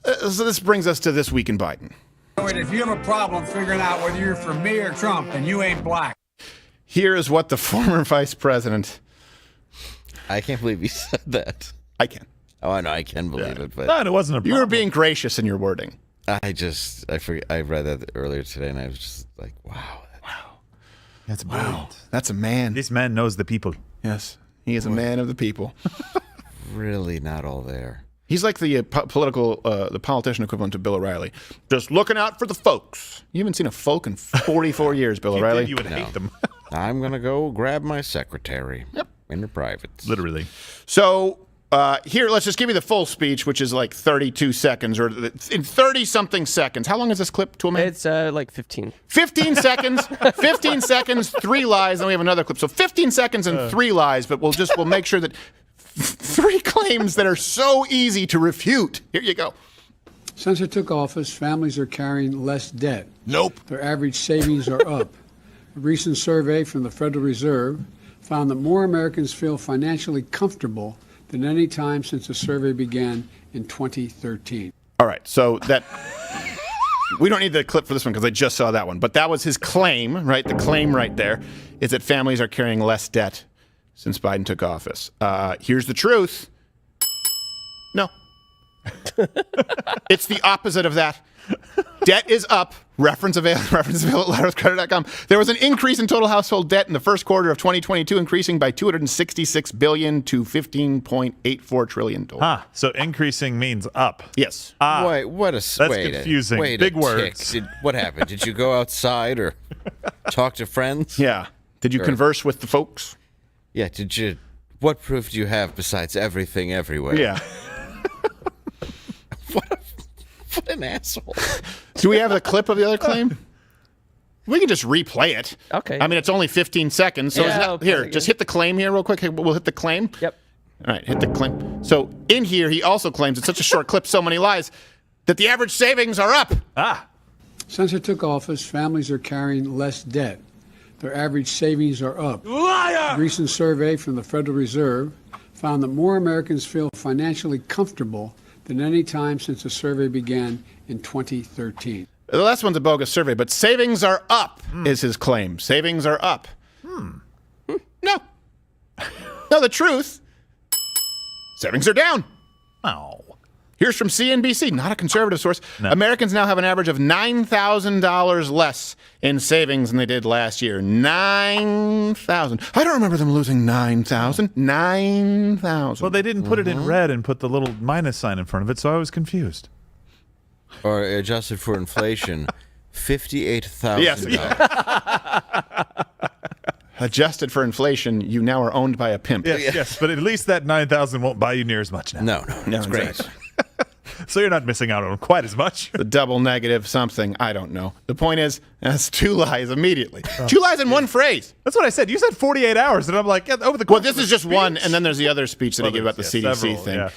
So this brings us to This Week in Biden. If you have a problem figuring out whether you're for me or Trump, then you ain't black. Here is what the former vice president... I can't believe you said that. I can. Oh, I know. I can believe it, but No, it wasn't a problem. You were being gracious in your wording. I forget. I read that earlier today, and I was just like, wow. That's brilliant. That's a man. This man knows the people. Yes. He is a man of the people. Really not all there. He's like the the politician equivalent to Bill O'Reilly. Just looking out for the folks. You haven't seen a folk in 44 years, Bill O'Reilly. You would hate them. I'm going to go grab my secretary. Yep. In the privates. Literally. So here, let's just give you the full speech, which is like 32 seconds or in 30-something seconds. How long is this clip, Toolman? It's like 15. 15 seconds. 15 seconds, 3 lies, then we have another clip. So 15 seconds and 3 lies, but we'll make sure that 3 claims that are so easy to refute. Here you go. Since I took office, families are carrying less debt. Nope. Their average savings are up. A recent survey from the Federal Reserve found that more Americans feel financially comfortable than any time since the survey began in 2013. All right, so that we don't need the clip for this one because I just saw that one. But that was his claim, right? The claim right there is that families are carrying less debt since Biden took office. Here's the truth. No. It's the opposite of that. Debt is up. Reference available at louderwithcrowder.com. There was an increase in total household debt in the first quarter of 2022, increasing by $266 billion to $15.84 trillion. So increasing means up. Yes. Wait, That's confusing. Big words. What happened? Did you go outside or talk to friends? Yeah. Did you converse with the folks? Yeah. Did you? What proof do you have besides everything everywhere? Yeah. What an asshole. Do we have the clip of the other claim? We can just replay it. Okay. I mean, it's only 15 seconds. So here, just hit the claim here real quick. We'll hit the claim. Yep. All right, hit the claim. So in here, he also claims it's such a short clip, so many lies, that the average savings are up. Since I took office, families are carrying less debt. Their average savings are up. Liar! A recent survey from the Federal Reserve found that more Americans feel financially comfortable than any time since the survey began in 2013. The last one's a bogus survey, but savings are up is his claim. Savings are up. No. No, the truth. Savings are down. Oh. Here's from CNBC, not a conservative source. No. Americans now have an average of $9,000 less in savings than they did last year. 9,000. I don't remember them losing 9,000. 9,000. Well, they didn't put it in red and put the little minus sign in front of it, so I was confused. Or adjusted for inflation, $58,000. Yes. Adjusted for inflation, you now are owned by a pimp. Yes, but at least that 9,000 won't buy you near as much now. No, it's great. exactly. So you're not missing out on quite as much. The double negative something, I don't know. The point is, that's two lies immediately. Two lies in one phrase. That's what I said. You said 48 hours, and I'm like, over the course Well, this is just one, and then there's the other speech that I gave about the CDC several, thing. yeah.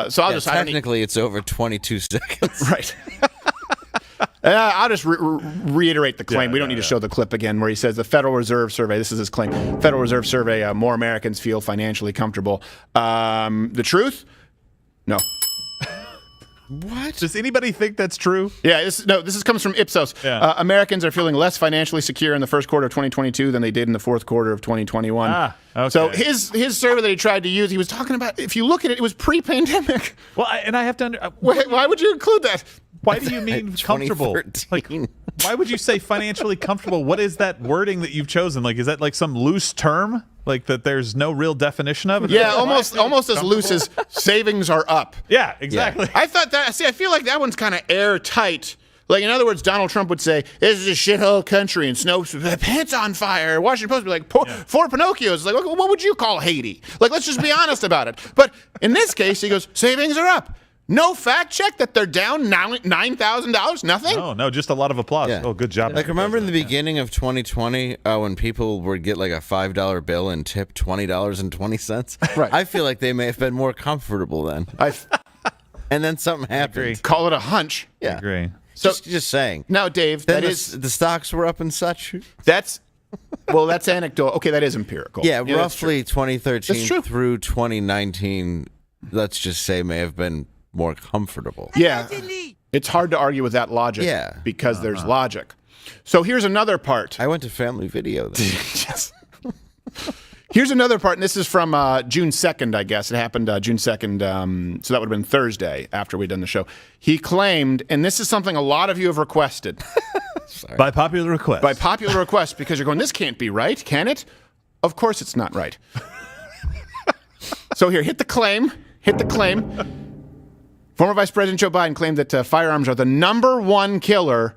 So I'll just technically, it's over 22 seconds. Right. I'll just reiterate the claim. We don't need to show the clip again where he says the Federal Reserve Survey, this is his claim, Federal Reserve Survey, more Americans feel financially comfortable. The truth? No. What? Does anybody think that's true? Yeah, this comes from Ipsos. Yeah. Americans are feeling less financially secure in the first quarter of 2022 than they did in the fourth quarter of 2021. Okay. So his survey that he tried to use, he was talking about, if you look at it, it was pre-pandemic. Well, and I have to why would you include that? Why do you mean comfortable? Like, why would you say financially comfortable? What is that wording that you've chosen? Like, is that like some loose term? Like that there's no real definition of it? Yeah, almost as loose as savings are up. Yeah, exactly. Yeah. I thought that, I feel like that one's kind of airtight. Like, in other words, Donald Trump would say, this is a shithole country, and Snopes, pants on fire. Washington Post would be like, four Pinocchios. Like, what would you call Haiti? Like, let's just be honest about it. But in this case, he goes, savings are up. No fact check that they're down $9,000? Nothing? No, just a lot of applause. Yeah. Oh, good job. Like, remember in the beginning of 2020 when people would get like a $5 bill and tip $20.20? Right. I feel like they may have been more comfortable then. And then something happened. Call it a hunch. Yeah. I agree. So, just saying. Now, Dave, then the stocks were up and such. That's anecdotal. Okay, that is empirical. Yeah, roughly 2013 That's true. through 2019, let's just say, may have been more comfortable. Yeah. It's hard to argue with that logic. Yeah. Because there's logic. So here's another part. I went to Family Video then. Here's another part, and this is from June 2nd, I guess. It happened June 2nd, so that would have been Thursday after we'd done the show. He claimed, and this is something a lot of you have requested. By popular request. By popular request, because you're going, this can't be right, can it? Of course it's not right. So here, hit the claim. Former Vice President Joe Biden claimed that firearms are the #1 killer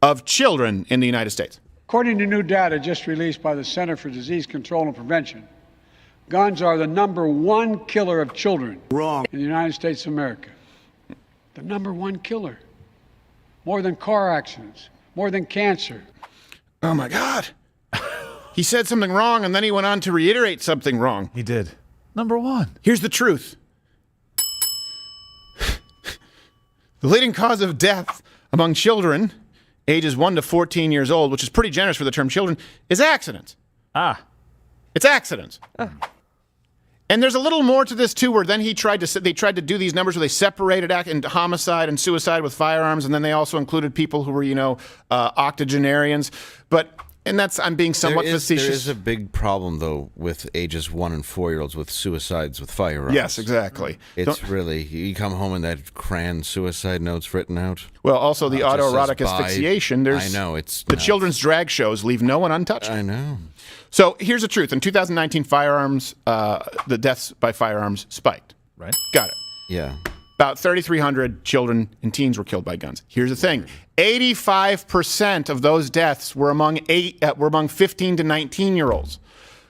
of children in the United States. According to new data just released by the Center for Disease Control and Prevention, guns are the #1 killer of children. Wrong. In the United States of America. The #1 killer. More than car accidents, more than cancer. Oh my God. He said something wrong, and then he went on to reiterate something wrong. He did. #1. Here's the truth. The leading cause of death among children ages 1 to 14 years old, which is pretty generous for the term children, is accidents. It's accidents. And there's a little more to this too, where then they tried to do these numbers where they separated into homicide and suicide with firearms, and then they also included people who were, octogenarians. And I'm being somewhat facetious. There is a big problem, though, with ages 1 and 4-year-olds with suicides with firearms. Yes, exactly. It's really, you come home and that crayon suicide note's written out. Well, also the autoerotic asphyxiation. I know, it's the children's drag shows leave no one untouched. I know. So here's the truth. In 2019, the deaths by firearms spiked. Right. Got it. Yeah. About 3,300 children and teens were killed by guns. Here's the thing. 85% of those deaths were among 15 to 19-year-olds.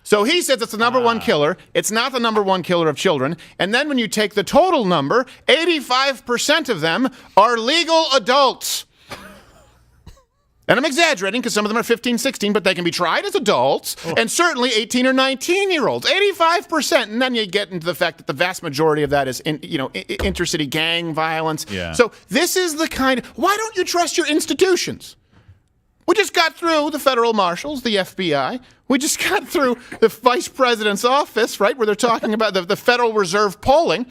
So he says it's the #1 killer. It's not the #1 killer of children. And then when you take the total number, 85% of them are legal adults. And I'm exaggerating because some of them are 15, 16, but they can be tried as adults, and certainly 18 or 19-year-olds, 85%. And then you get into the fact that the vast majority of that is, intercity gang violence. Yeah. So this is the kind why don't you trust your institutions? We just got through the federal marshals, the FBI. We just got through the vice president's office, right, where they're talking about the Federal Reserve polling.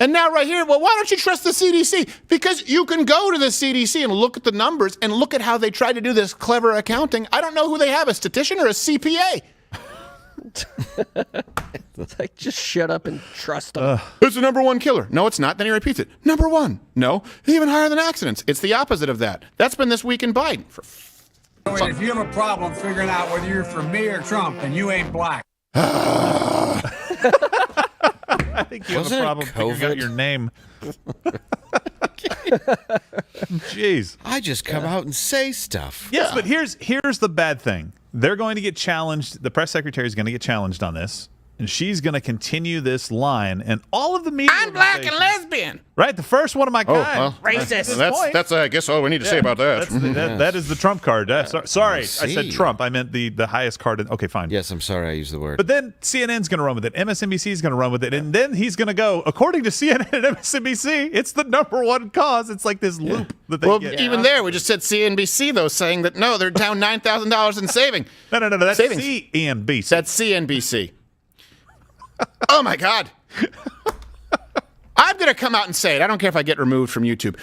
And now right here, well, why don't you trust the CDC? Because you can go to the CDC and look at the numbers and look at how they try to do this clever accounting. I don't know who they have, a statistician or a CPA. Like, just shut up and trust them. It's the number one killer. No, it's not. Then he repeats it. Number one. No, even higher than accidents. It's the opposite of that. That's been this week in Biden. If you have a problem figuring out whether you're for me or Trump, then you ain't black. I think you have a problem figuring out your name. Jeez. I just come out and say stuff. Yes, but here's the bad thing. They're going to get challenged. The press secretary is going to get challenged on this. And she's going to continue this line, and all of the media. I'm black and lesbian. Right, the first one of my kind. Racist. That's I guess all we need to say about that. That is the Trump card. Sorry, I said Trump. I meant the highest card. Okay, fine. Yes, I'm sorry I used the word. But then CNN's going to run with it. MSNBC is going to run with it. And then he's going to go, according to CNN and MSNBC, it's the number one cause. It's like this loop that they get. Even there, we just said CNBC, though, saying that, no, they're down $9,000 in saving. No, that's savings. CNBC. That's CNBC. Oh, my God. I'm going to come out and say it. I don't care if I get removed from YouTube.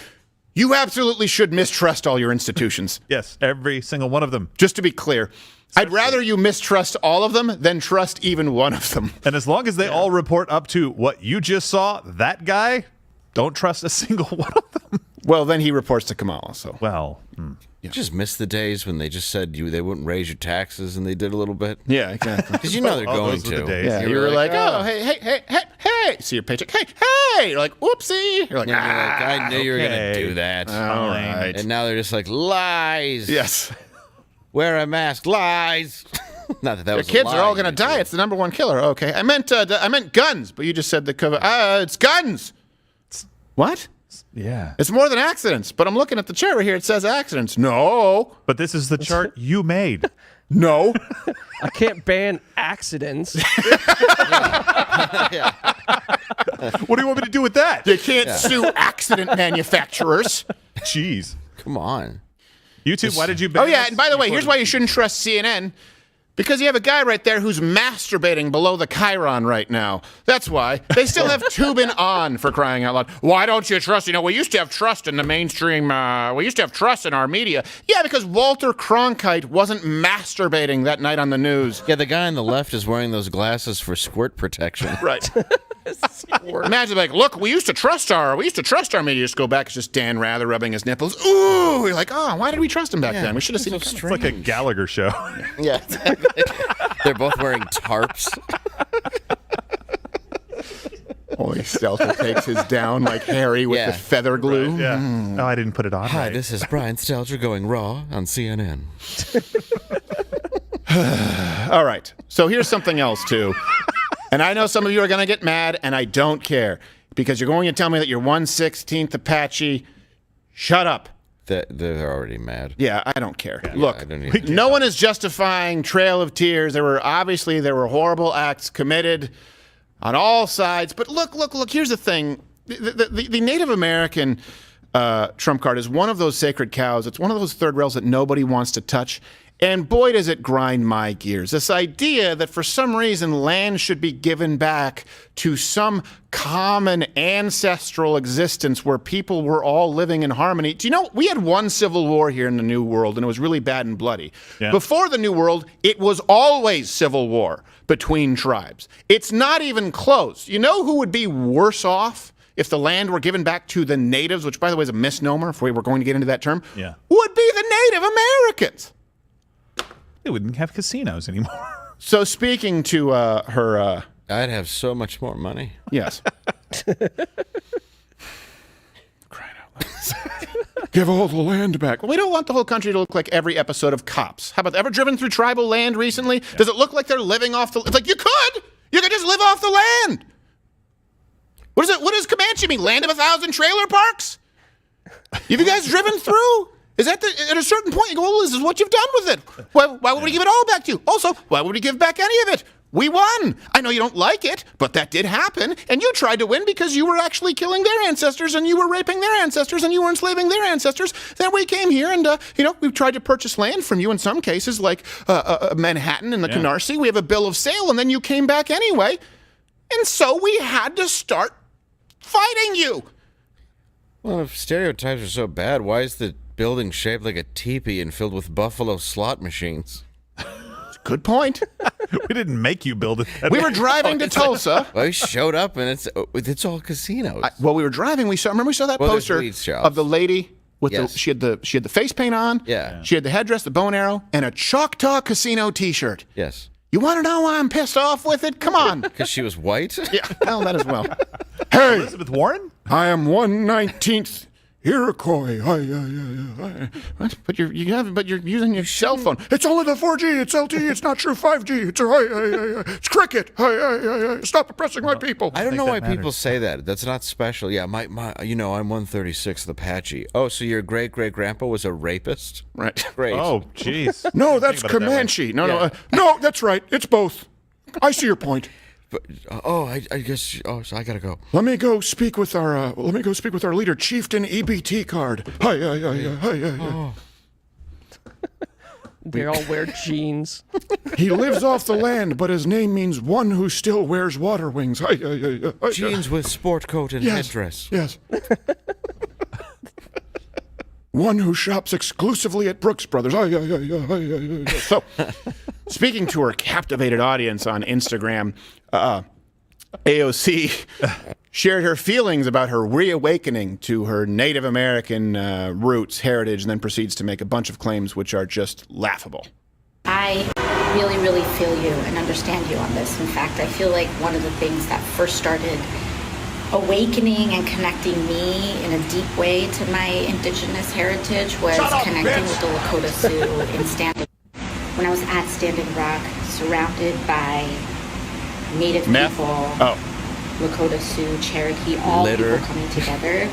You absolutely should mistrust all your institutions. Yes, every single one of them. Just to be clear, I'd rather you mistrust all of them than trust even one of them. And as long as they all report up to what you just saw, that guy, don't trust a single one of them. Well, then he reports to Kamala. So well, you just missed the days when they just said they wouldn't raise your taxes, and they did a little bit. Yeah, exactly. Because you know they're going to. Yeah, you were like, oh, hey, see your paycheck. Hey, you're like, whoopsie. You're like, I knew you were going to do that. All right. And now they're just like, lies. Yes. Wear a mask. Lies. Not that was the kids a lie, are all going to die. It's the number one killer. Okay, I meant guns, but you just said the cover. It's guns. What? Yeah. It's more than accidents, but I'm looking at the chart right here. It says accidents. No. But this is the chart you made. No. I can't ban accidents. What do you want me to do with that? You can't sue accident manufacturers. Jeez. Come on. YouTube, why did you ban Oh, yeah, and by the way, here's why you shouldn't trust CNN. Because you have a guy right there who's masturbating below the chyron right now. That's why. They still have Tubin on, for crying out loud. Why don't you trust? We used to have trust in the mainstream. We used to have trust in our media. Yeah, because Walter Cronkite wasn't masturbating that night on the news. Yeah, the guy on the left is wearing those glasses for squirt protection. Right. Imagine, like, look, we used to trust our media. Just go back, it's just Dan Rather rubbing his nipples. Ooh, you're like, oh, why did we trust him back then? We should have seen it. It's like a Gallagher show. Yeah. They're both wearing tarps. Only Stelter takes his down like Harry with the feather glue. Right, yeah. Oh, I didn't put it on. Hi, right. this is Brian Stelter going raw on CNN. All right. So here's something else, too. And I know some of you are going to get mad, and I don't care. Because you're going to tell me that you're 1/16th Apache. Shut up. They're already mad. Yeah, I don't care. Yeah, Look, no one is justifying Trail of Tears. There were horrible acts committed on all sides. But look. Here's the thing. The Native American trump card is one of those sacred cows. It's one of those third rails that nobody wants to touch. And boy, does it grind my gears. This idea that for some reason land should be given back to some common ancestral existence where people were all living in harmony. Do you know, we had one civil war here in the New World, and it was really bad and bloody. Yeah. Before the New World, it was always civil war between tribes. It's not even close. You know who would be worse off if the land were given back to the natives, which, by the way, is a misnomer if we were going to get into that term, would be the Native Americans. They wouldn't have casinos anymore. So speaking to her... I'd have so much more money. Yes. Crying out loud. Give all the land back. Well, we don't want the whole country to look like every episode of Cops. How about ever driven through tribal land recently? Yeah. Does it look like they're living off the... It's like, you could just live off the land. What does Comanche mean? Land of 1,000 trailer parks? Have you guys driven through? Is that at a certain point you go, well, this is what you've done with it. Why would we give it all back to you? Also, why would we give back any of it? We won. I know you don't like it, but that did happen. And you tried to win because you were actually killing their ancestors and you were raping their ancestors and you were enslaving their ancestors. Then we came here and, we tried to purchase land from you in some cases, like Manhattan and the Canarsie. We have a bill of sale, and then you came back anyway. And so we had to start fighting you. Well, if stereotypes are so bad, why is the building shaped like a teepee and filled with buffalo slot machines? Good point. We didn't make you build it. We were driving to Tulsa. Well, we showed up and it's all casinos. While we were driving, we saw that poster of the lady with she had the face paint on. Yeah. She had the headdress, the bow and arrow, and a Choctaw Casino T-shirt. Yes. You want to know why I'm pissed off with it? Come on. Because she was white? Yeah, well, that as well. Hey, Elizabeth Warren? I am 1/19th Iroquois. What? But you're using your cell phone. It's only the 4G. It's LTE. It's not true 5G. It's cricket. Stop oppressing my people. I don't know why people say that. That's not special. Yeah, I'm 136th Apache. Oh, so your great grandpa was a rapist? Right. Great. Oh, jeez. No, that's Comanche. No, that's right. It's both. I see your point. But, I guess. Oh, so I gotta go. Let me go speak with our. Leader, Chieftain EBT card. Hi. They all wear jeans. He lives off the land, but his name means one who still wears water wings. Jeans with sport coat and headdress. Yes. One who shops exclusively at Brooks Brothers. So, speaking to her captivated audience on Instagram, AOC shared her feelings about her reawakening to her Native American roots, heritage, and then proceeds to make a bunch of claims which are just laughable. I really, really feel you and understand you on this. In fact, I feel like one of the things that first started awakening and connecting me in a deep way to my indigenous heritage was connecting with the Lakota Sioux in Standing. When I was at Standing Rock, surrounded by Native people, Lakota Sioux, Cherokee, all people coming together,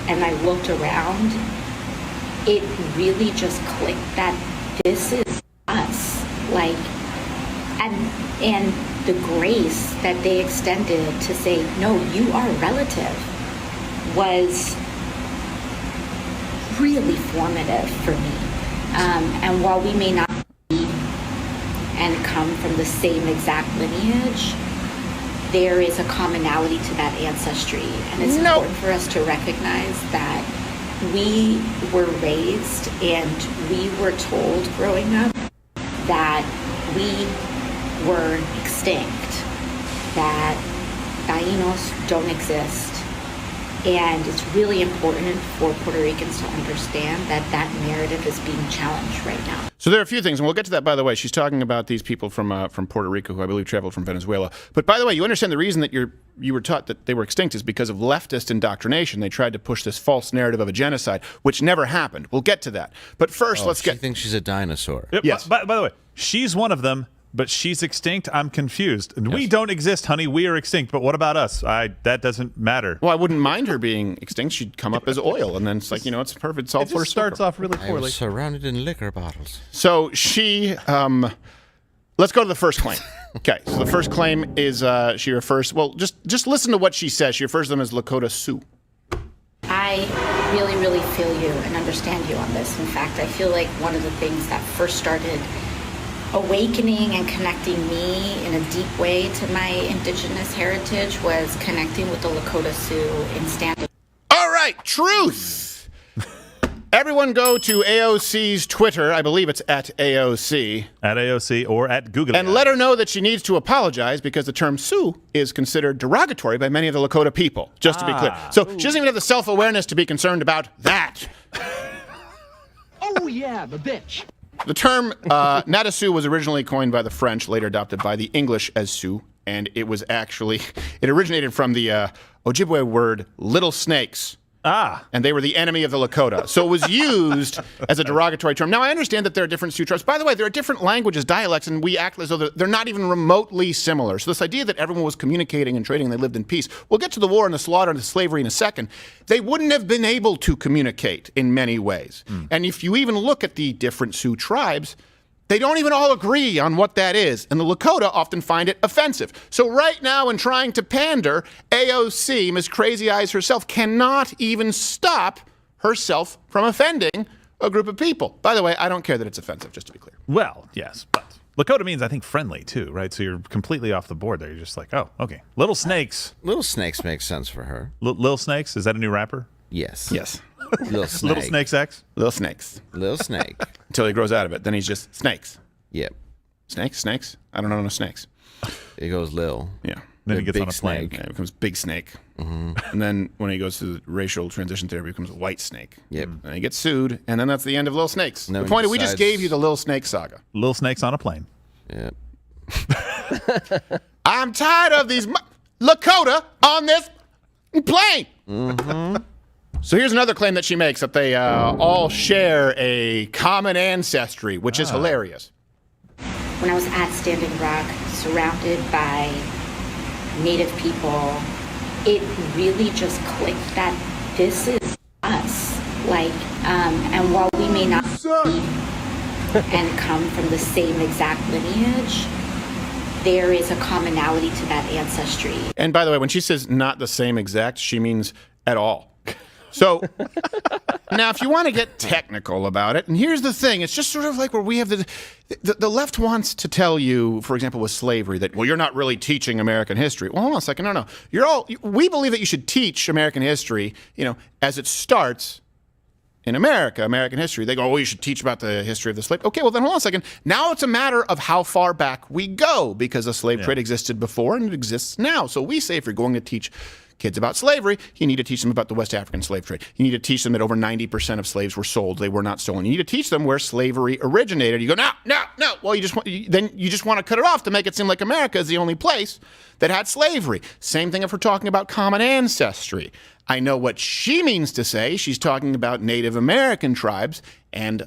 and I looked around, it really just clicked that this is us. And the grace that they extended to say, no, you are relative, was really formative for me. And while we may not be and come from the same exact lineage, there is a commonality to that ancestry. And it's important for us to recognize that we were raised and we were told growing up that we were extinct, that Tainos don't exist. And it's really important for Puerto Ricans to understand that that narrative is being challenged right now. So there are a few things, and we'll get to that, by the way. She's talking about these people from Puerto Rico who I believe traveled from Venezuela. But by the way, you understand the reason that you were taught that they were extinct is because of leftist indoctrination. They tried to push this false narrative of a genocide, which never happened. We'll get to that. But first, let's get... She thinks she's a dinosaur. Yep. Yes. By the way, she's one of them. But she's extinct. I'm confused. And we don't exist, honey. We are extinct. But what about us? That doesn't matter. Well, I wouldn't mind her being extinct. She'd come up as oil, and then it's like, it's perfect. It's all It just starts off really poorly. I was surrounded in liquor bottles. So she, let's go to the first claim. Okay, so the first claim is she refers. Well, just listen to what she says. She refers to them as Lakota Sioux. I really, really feel you and understand you on this. In fact, I feel like one of the things that first started awakening and connecting me in a deep way to my indigenous heritage was connecting with the Lakota Sioux in Standing. All right, truth. Everyone go to AOC's Twitter. I believe it's at AOC. At AOC or at Google. And let her know that she needs to apologize because the term Sioux is considered derogatory by many of the Lakota people, just to be clear. So she doesn't even have the self-awareness to be concerned about that. Oh, yeah, the bitch. The term Nata Sioux was originally coined by the French, later adopted by the English as Sioux, and it originated from the Ojibwe word little snakes. And they were the enemy of the Lakota. So it was used as a derogatory term. Now, I understand that there are different Sioux tribes. By the way, there are different languages, dialects, and we act as though they're not even remotely similar. So this idea that everyone was communicating and trading and they lived in peace. We'll get to the war and the slaughter and the slavery in a second. They wouldn't have been able to communicate in many ways. And if you even look at the different Sioux tribes, they don't even all agree on what that is, and the Lakota often find it offensive. So right now, in trying to pander, AOC, Ms. Crazy Eyes herself, cannot even stop herself from offending a group of people. By the way, I don't care that it's offensive, just to be clear. Well, yes, but Lakota means, I think, friendly, too, right? So you're completely off the board there. You're just like, oh, okay. Little Snakes. Little Snakes makes sense for her. Little Snakes? Is that a new rapper? Yes. Yes. Little Snake. Little Snakes X? Little Snakes. Little Snake. Until he grows out of it. Then he's just Snakes. Yep. Snakes? I don't know no snakes. It goes Lil. Yeah. Then he gets on a plane. Yeah, it becomes Big Snake. And then when he goes to racial transition therapy, he becomes White Snake. Yep. And he gets sued, and then that's the end of Little Snakes. No, the point is, we just decides- gave you the Little Snake saga. Little Snakes on a plane. Yep. I'm tired of these Lakota on this plane. So here's another claim that she makes, that they all share a common ancestry, which is hilarious. When I was at Standing Rock, surrounded by Native people, it really just clicked that this is us. Like, and while we may not be and come from the same exact lineage, there is a commonality to that ancestry. And by the way, when she says not the same exact, she means at all. So now, if you want to get technical about it, and here's the thing, it's just sort of like where we have the left wants to tell you, for example, with slavery, that, well, you're not really teaching American history. Well, hold on a second. No. We believe that you should teach American history, as it starts in American history. They go, oh, you should teach about the history of the slave. Okay, well, then hold on a second. Now it's a matter of how far back we go, because the slave trade existed before and it exists now. So we say, if you're going to teach kids about slavery, you need to teach them about the West African slave trade. You need to teach them that over 90% of slaves were sold. They were not stolen. You need to teach them where slavery originated. You go, no. Well, you just want to cut it off to make it seem like America is the only place that had slavery. Same thing if we're talking about common ancestry. I know what she means to say. She's talking about Native American tribes, and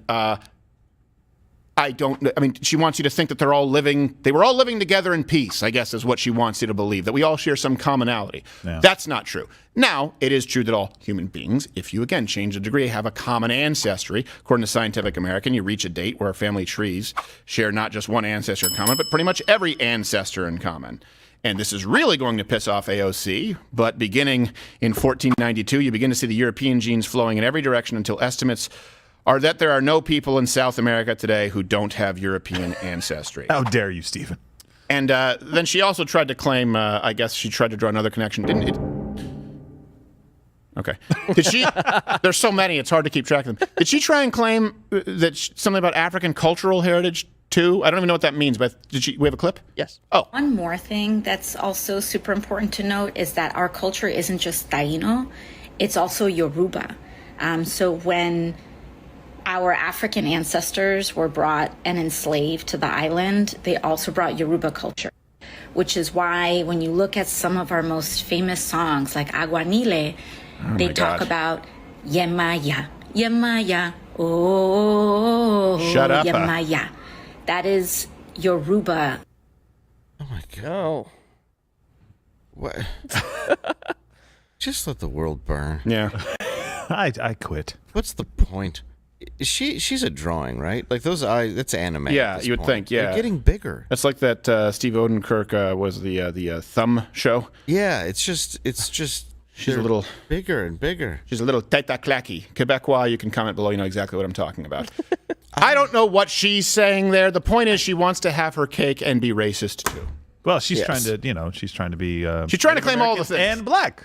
she wants you to think that they were all living together in peace, I guess is what she wants you to believe, that we all share some commonality. Yeah. That's not true. Now, it is true that all human beings, if you, again, change the degree, have a common ancestry. According to Scientific American, you reach a date where our family trees share not just one ancestor in common, but pretty much every ancestor in common. And this is really going to piss off AOC, but beginning in 1492, you begin to see the European genes flowing in every direction until estimates are that there are no people in South America today who don't have European ancestry. How dare you, Stephen? And then she also tried to claim, I guess she tried to draw another connection. Didn't it? Okay. Did she? There's so many, it's hard to keep track of them. Did she try and claim that something about African cultural heritage too? I don't even know what that means, but we have a clip? Yes. Oh. One more thing that's also super important to note is that our culture isn't just Taino, it's also Yoruba. So when our African ancestors were brought and enslaved to the island, they also brought Yoruba culture, which is why when you look at some of our most famous songs like Aguanile, they talk about Yemaya, oh, shut up, Yemaya. That is Yoruba. Oh my God. Oh. What? Just let the world burn. Yeah. I quit. What's the point? She's a drawing, right? Like those eyes, that's anime. Yeah, you would think. Yeah, they're getting bigger. That's like that Steve Odenkirk was the Thumb show. Yeah, it's just. She's a little bigger and bigger. She's a little teta clacky. Quebecois, you can comment below. You know exactly what I'm talking about. I don't know what she's saying there. The point is she wants to have her cake and be racist too. Well, she's trying to, she's trying to be. She's trying to claim all the things. And black.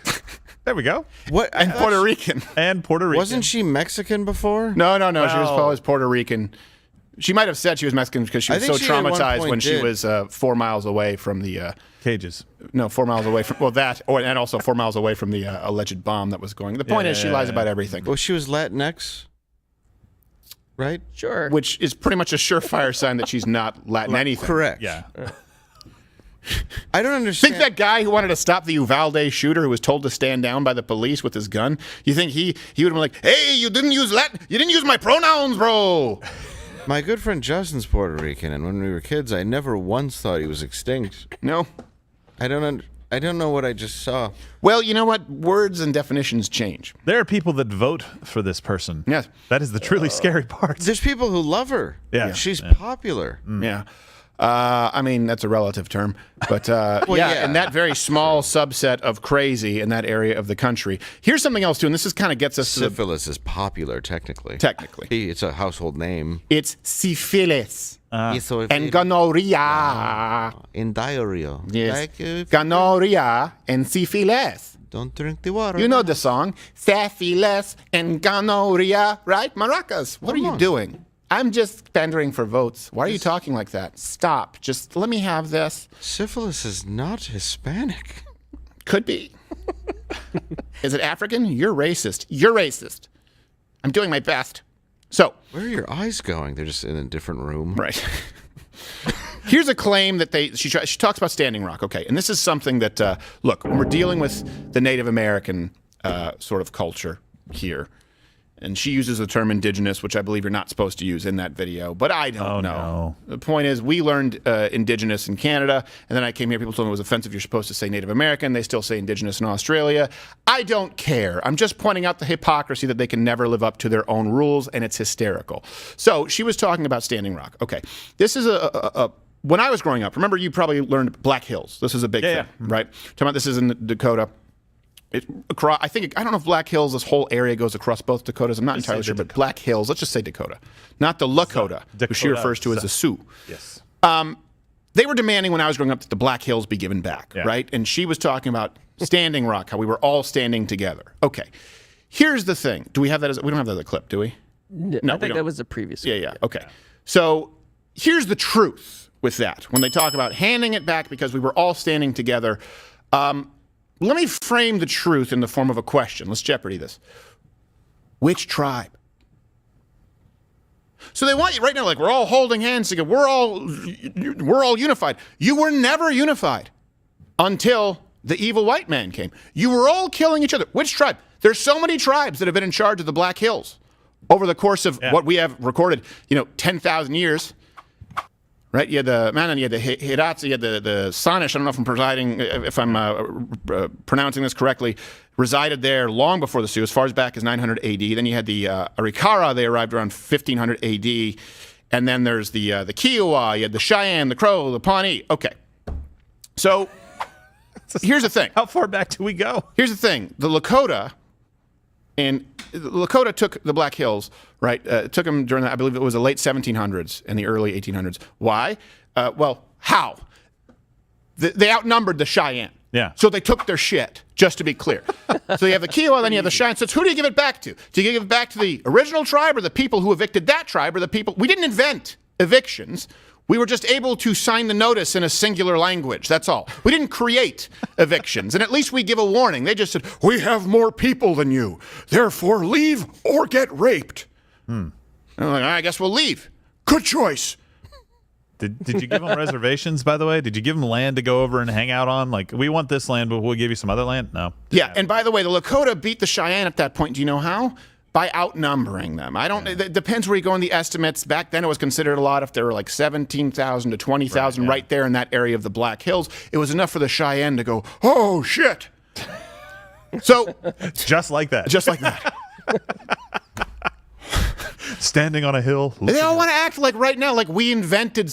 There we go. What? And Puerto Rican. And Puerto Rican. Wasn't she Mexican before? No. Well, she was always Puerto Rican. She might have said she was Mexican because she was so traumatized when she was 4 miles away from the cages. No, 4 miles away from and also 4 miles away from the alleged bomb that was going. The point is she lies about everything. Well, she was Latinx, right? Sure. Which is pretty much a surefire sign that she's not Latin anything. Correct. Yeah. I don't understand. Think that guy who wanted to stop the Uvalde shooter who was told to stand down by the police with his gun? You think he would have been like, hey, you didn't use my pronouns, bro. My good friend Justin's Puerto Rican, and when we were kids, I never once thought he was extinct. No. I don't know what I just saw. Well, you know what? Words and definitions change. There are people that vote for this person. Yes. That is the truly scary part. There's people who love her. Yeah. She's popular. Yeah. I mean, that's a relative term. But Well, yeah. in that very small subset of crazy in that area of the country. Here's something else, too, and this is kind of gets us Syphilis is popular, technically. Technically. It's a household name. It's syphilis. And gonorrhea. In diarrhea. Yes. Like, Gonorrhea and syphilis. Don't drink the water. You know the song. Syphilis and gonorrhea, right? Maracas, what are you doing? I'm just pandering for votes. Why are you talking like that? Stop. Just let me have this. Syphilis is not Hispanic. Could be. Is it African? You're racist. You're racist. I'm doing my best. So, where are your eyes going? They're just in a different room. Right. Here's a claim that she talks about Standing Rock. Okay, and this is something that, look, when we're dealing with the Native American sort of culture here, and she uses the term indigenous, which I believe you're not supposed to use in that video, but I don't know. No. The point is, we learned indigenous in Canada, and then I came here, people told me it was offensive, you're supposed to say Native American, they still say indigenous in Australia. I don't care. I'm just pointing out the hypocrisy that they can never live up to their own rules, and it's hysterical. So, she was talking about Standing Rock. Okay, this is when I was growing up, remember you probably learned Black Hills. This is a big thing, right? Talking about this is in Dakota. I don't know if Black Hills, this whole area goes across both Dakotas. I'm not entirely sure, but Black Hills, let's just say Dakota. Not the Lakota, who she refers to as the Sioux. Yes. They were demanding when I was growing up that the Black Hills be given back, right? And she was talking about Standing Rock, how we were all standing together. Okay. Here's the thing. Do we have that we don't have that as a clip, do we? No, I think that was the previous one. Yeah. Okay. So here's the truth with that. When they talk about handing it back because we were all standing together, let me frame the truth in the form of a question. Let's Jeopardy this. Which tribe? So they want you right now, like we're all holding hands together. We're all unified. You were never unified until the evil white man came. You were all killing each other. Which tribe? There's so many tribes that have been in charge of the Black Hills over the course of what we have recorded, 10,000 years. Right, you had the Manan, you had the Hiratsa, you had the Sanish. I don't know if I'm pronouncing this correctly. Resided there long before the Sioux, as far as back as 900 AD. Then you had the Arikara. They arrived around 1500 AD. And then there's the Kiowa. You had the Cheyenne, the Crow, the Pawnee. Okay, so here's the thing. How far back do we go? Here's the thing. The Lakota. And Lakota took the Black Hills, right? Took them during, I believe it was the late 1700s and the early 1800s. Why? Well, how? They outnumbered the Cheyenne. Yeah. So they took their shit, just to be clear. So you have the Kiowa, then you have the Cheyenne. So it's who do you give it back to? Do you give it back to the original tribe or the people who evicted that tribe or the people? We didn't invent evictions. We were just able to sign the notice in a singular language. That's all. We didn't create evictions. And at least we give a warning. They just said, we have more people than you. Therefore, leave or get raped. And I'm like, I guess we'll leave. Good choice. Did you give them reservations, by the way? Did you give them land to go over and hang out on? Like, we want this land, but we'll give you some other land? No. Yeah, and by the way, the Lakota beat the Cheyenne at that point. Do you know how? By outnumbering them. It depends where you go in the estimates. Back then it was considered a lot. If there were like 17,000 to 20,000 right there in that area of the Black Hills, it was enough for the Cheyenne to go, oh, shit. So. Just like that. Just like that. Standing on a hill. They all want to act like right now, like we invented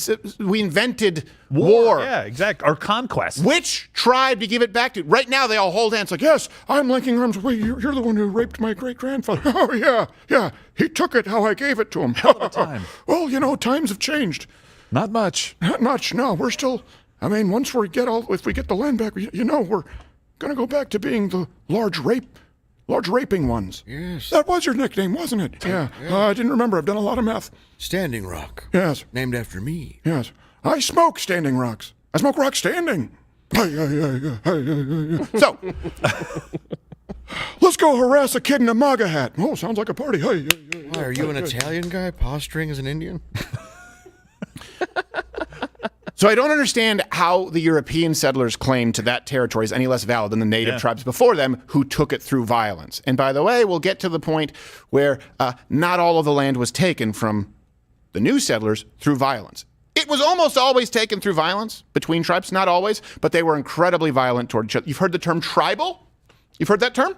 war. Yeah, exactly. Or conquest. Which tribe do you give it back to? Right now, they all hold hands like, yes, I'm linking arms. Wait, you're the one who raped my great-grandfather. Oh, yeah. He took it how I gave it to him. Hell of a time. Well, times have changed. Not much. Not much, no. We're still, once if we get the land back, we're going to go back to being the large raping ones. Yes. That was your nickname, wasn't it? Yeah. I didn't remember. I've done a lot of math. Standing Rock. Yes. Named after me. Yes. I smoke Standing Rocks. I smoke rock standing. So, let's go harass a kid in a MAGA hat. Oh, sounds like a party. Why, are you an Italian guy posturing as an Indian? So I don't understand how the European settlers' claim to that territory is any less valid than the native tribes before them who took it through violence. And by the way, we'll get to the point where not all of the land was taken from the new settlers through violence. It was almost always taken through violence between tribes, not always, but they were incredibly violent toward each other. You've heard the term tribal? You've heard that term?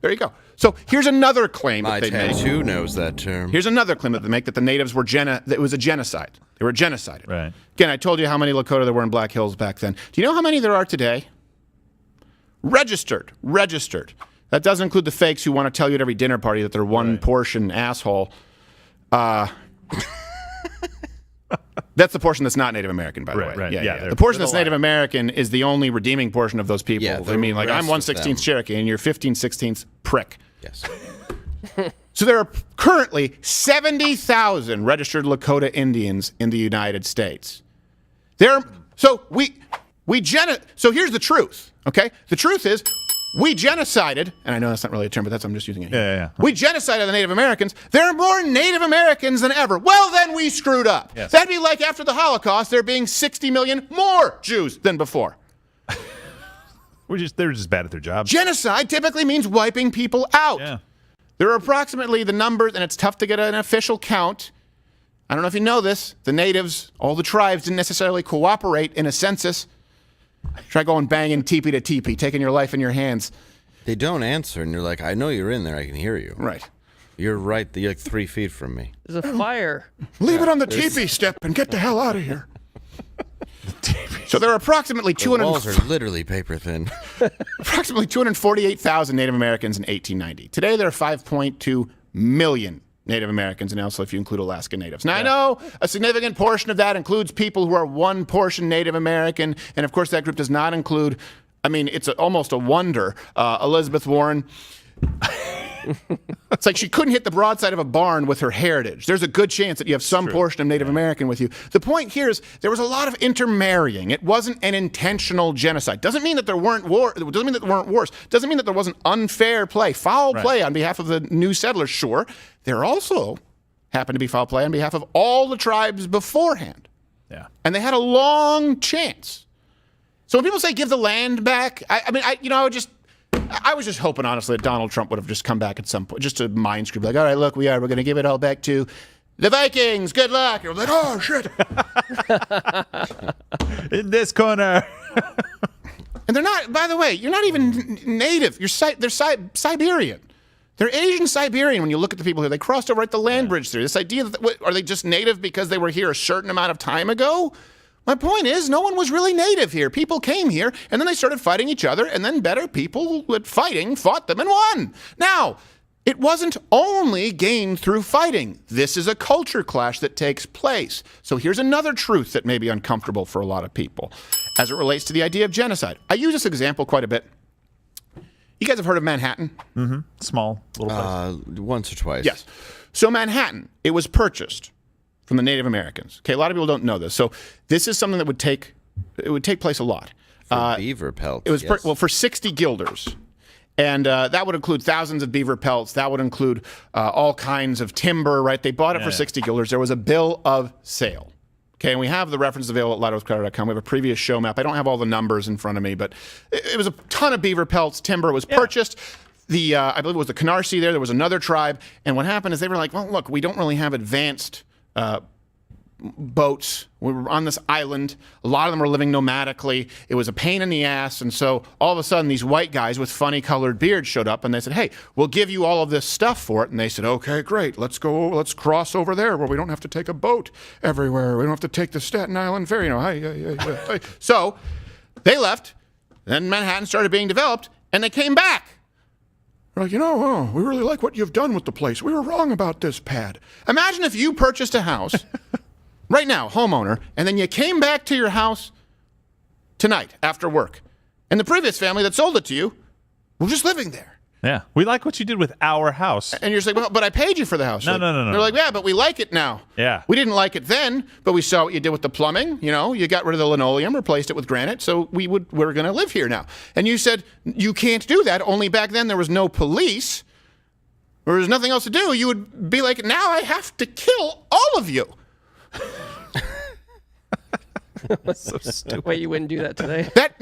There you go. So here's another claim that they make. My tattoo knows that term. Here's another claim that they make, that the natives were that it was a genocide. They were genocided. Right. Again, I told you how many Lakota there were in Black Hills back then. Do you know how many there are today? Registered. That doesn't include the fakes who want to tell you at every dinner party that they're one portion asshole. That's the portion that's not Native American, by the way. Right. Yeah. The portion that's Native American is the only redeeming portion of those people. Yeah, I mean, like, I'm 1/16 Cherokee and you're 15/16 prick. Yes. So there are currently 70,000 registered Lakota Indians in the United States. So here's the truth, okay? The truth is, we genocided, and I know that's not really a term, but I'm just using it here. Yeah. We genocided the Native Americans. There are more Native Americans than ever. Well, then we screwed up. Yes. That'd be like after the Holocaust, there being 60 million more Jews than before. They're just bad at their job. Genocide typically means wiping people out. Yeah. There are approximately the numbers, and it's tough to get an official count. I don't know if you know this. The natives, all the tribes, didn't necessarily cooperate in a census. Try going banging teepee to teepee, taking your life in your hands. They don't answer, and you're like, I know you're in there. I can hear you. Right. You're right. You're like 3 feet from me. There's a fire. Leave it on the teepee step and get the hell out of here. So there are approximately The walls are literally paper thin. approximately 248,000 Native Americans in 1890. Today there are 5.2 million Native Americans, and also if you include Alaska Natives. Now, I know a significant portion of that includes people who are one portion Native American, and of course that group does not include, it's almost a wonder, Elizabeth Warren. It's like she couldn't hit the broadside of a barn with her heritage. There's a good chance that you have some portion of Native American with you. The point here is there was a lot of intermarrying. It wasn't an intentional genocide. Doesn't mean that there weren't wars. Doesn't mean that there weren't wars. Doesn't mean that there wasn't unfair play, foul play on behalf of the new settlers. Sure, there also happened to be foul play on behalf of all the tribes beforehand. Yeah, and they had a long chance. So when people say give the land back, I was just hoping, honestly, that Donald Trump would have just come back at some point, just to mind screw, like, all right, look, we're going to give it all back to the Vikings. Good luck. And we're like, oh, shit. In this corner. And they're not, by the way, you're not even native. They're Siberian. They're Asian Siberian when you look at the people here. They crossed over at the land bridge through. This idea that, are they just native because they were here a certain amount of time ago? My point is, no one was really native here. People came here, and then they started fighting each other, and then better people at fighting fought them and won. Now, it wasn't only gained through fighting. This is a culture clash that takes place. So here's another truth that may be uncomfortable for a lot of people as it relates to the idea of genocide. I use this example quite a bit. You guys have heard of Manhattan? Mm-hmm. Small little place. Once or twice. Yes. So Manhattan, it was purchased from the Native Americans. Okay, a lot of people don't know this. So this is something that would take place a lot. For beaver pelts. It was for 60 guilders. And that would include thousands of beaver pelts. That would include all kinds of timber, right? They bought it for 60 guilders. There was a bill of sale. Okay, and we have the reference available at lighthousecreditor.com. We have a previous show map. I don't have all the numbers in front of me, but it was a ton of beaver pelts. Timber was purchased. I believe it was the Canarsie there. There was another tribe. And what happened is they were like, well, look, we don't really have advanced boats. We were on this island. A lot of them were living nomadically. It was a pain in the ass. And so all of a sudden, these white guys with funny colored beards showed up and they said, hey, we'll give you all of this stuff for it. And they said, okay, great. Let's cross over there where we don't have to take a boat everywhere. We don't have to take the Staten Island Ferry. Hey. So they left. Then Manhattan started being developed and they came back. They're like, we really like what you've done with the place. We were wrong about this pad. Imagine if you purchased a house right now, homeowner, and then you came back to your house tonight after work, and the previous family that sold it to you were just living there. Yeah. We like what you did with our house. And you're just like, well, but I paid you for the house. No. They're like, yeah, but we like it now. Yeah. We didn't like it then, but we saw what you did with the plumbing. You got rid of the linoleum, replaced it with granite, so we're going to live here now. And you said, you can't do that. Only back then there was no police. There was nothing else to do. You would be like, now I have to kill all of you. So stupid. Wait, you wouldn't do that today? That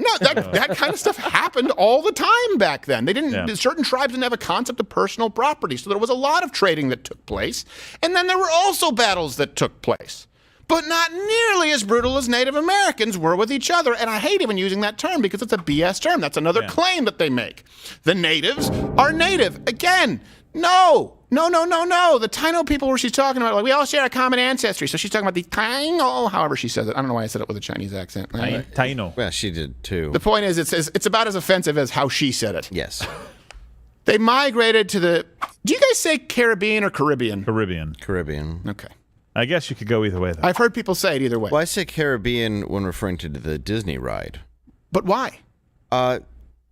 kind of stuff happened all the time back then. They didn't. Certain tribes didn't have a concept of personal property, so there was a lot of trading that took place, and then there were also battles that took place, but not nearly as brutal as Native Americans were with each other. And I hate even using that term because it's a BS term. That's another claim that they make. The natives are native. Again, no. The Taino people where she's talking about, like, we all share a common ancestry. So she's talking about the Taino, however she says it. I don't know why I said it with a Chinese accent. Taino. Well, she did too. The point is, it's about as offensive as how she said it. Yes. They migrated to the, do you guys say Caribbean or Caribbean? Caribbean. Okay. I guess you could go either way, though. I've heard people say it either way. Well, I say Caribbean when referring to the Disney ride. But why?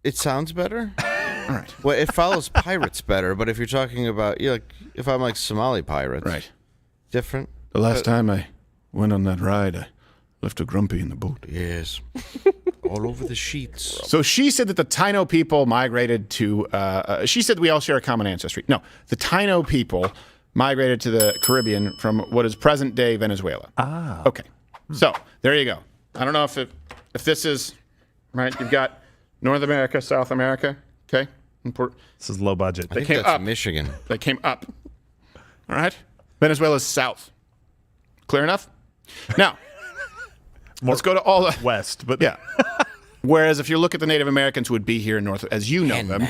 It sounds better. All right. Well, it follows pirates better, but if you're talking about, if I'm like Somali pirates, right, different. The last time I went on that ride, I left a grumpy in the boat. Yes. All over the sheets. So she said that the Taino people migrated to, she said we all share a common ancestry. No, the Taino people migrated to the Caribbean from what is present-day Venezuela. Ah. Okay. So there you go. I don't know if this is, right, you've got North America, South America, okay? This is low budget. I think that's Michigan. They came up. All right? Venezuela's south. Clear enough? Now, let's go to all the west, but yeah. Whereas if you look at the Native Americans who would be here in North, as you know them,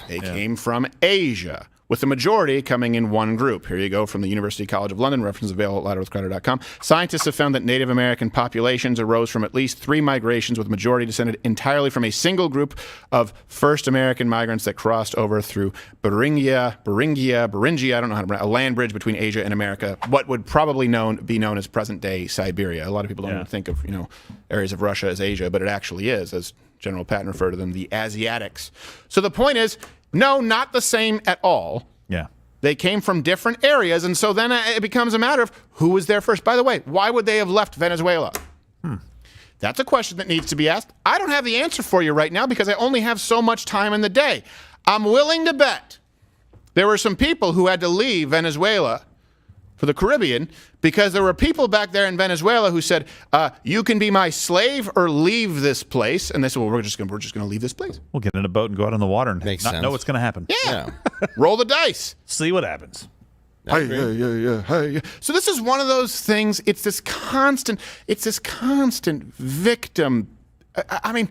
they came from Asia, with the majority coming in one group. Here you go from the University College of London, reference available at ladderwithcrowder.com. Scientists have found that Native American populations arose from at least 3 migrations, with majority descended entirely from a single group of first American migrants that crossed over through Beringia, I don't know how to pronounce, a land bridge between Asia and America, what would probably be known as present-day Siberia. A lot of people don't even think of, areas of Russia as Asia, but it actually is, as General Patton referred to them, the Asiatics. So the point is, no, not the same at all. Yeah. They came from different areas, and so then it becomes a matter of who was there first. By the way, why would they have left Venezuela? That's a question that needs to be asked. I don't have the answer for you right now because I only have so much time in the day. I'm willing to bet there were some people who had to leave Venezuela for the Caribbean because there were people back there in Venezuela who said, you can be my slave or leave this place. And they said, well, we're just going to leave this place. We'll get in a boat and go out on the water and not know what's going to happen. Yeah. Roll the dice. See what happens. Hey. So this is one of those things, it's this constant victim. I mean,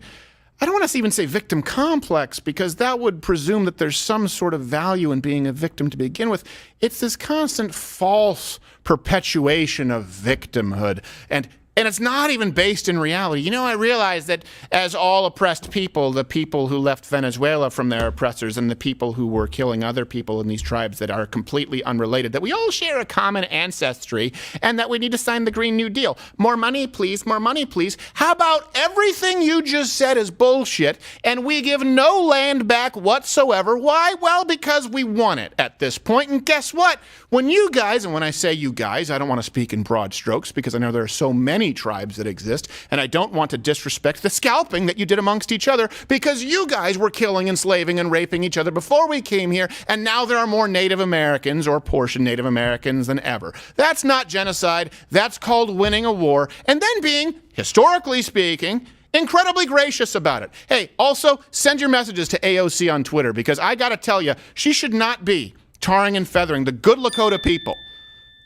I don't want to even say victim complex because that would presume that there's some sort of value in being a victim to begin with. It's this constant false perpetuation of victimhood. And it's not even based in reality. I realize that as all oppressed people, the people who left Venezuela from their oppressors and the people who were killing other people in these tribes that are completely unrelated, that we all share a common ancestry and that we need to sign the Green New Deal. More money, please. More money, please. How about everything you just said is bullshit and we give no land back whatsoever? Why? Well, because we want it at this point. And guess what? When you guys, and when I say you guys, I don't want to speak in broad strokes because I know there are so many tribes that exist, and I don't want to disrespect the scalping that you did amongst each other because you guys were killing, enslaving, and raping each other before we came here, and now there are more Native Americans or portion Native Americans than ever. That's not genocide. That's called winning a war, and then being, historically speaking, incredibly gracious about it. Hey, also, send your messages to AOC on Twitter because I gotta tell you, she should not be tarring and feathering the good Lakota people.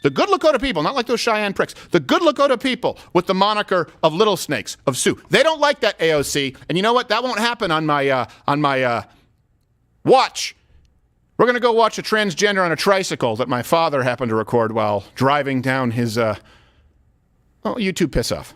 The good Lakota people, not like those Cheyenne pricks, the good Lakota people with the moniker of Little Snakes, of Sioux. They don't like that, AOC. And you know what? That won't happen on my watch. We're going to go watch a transgender on a tricycle that my father happened to record while driving down his, you two piss off.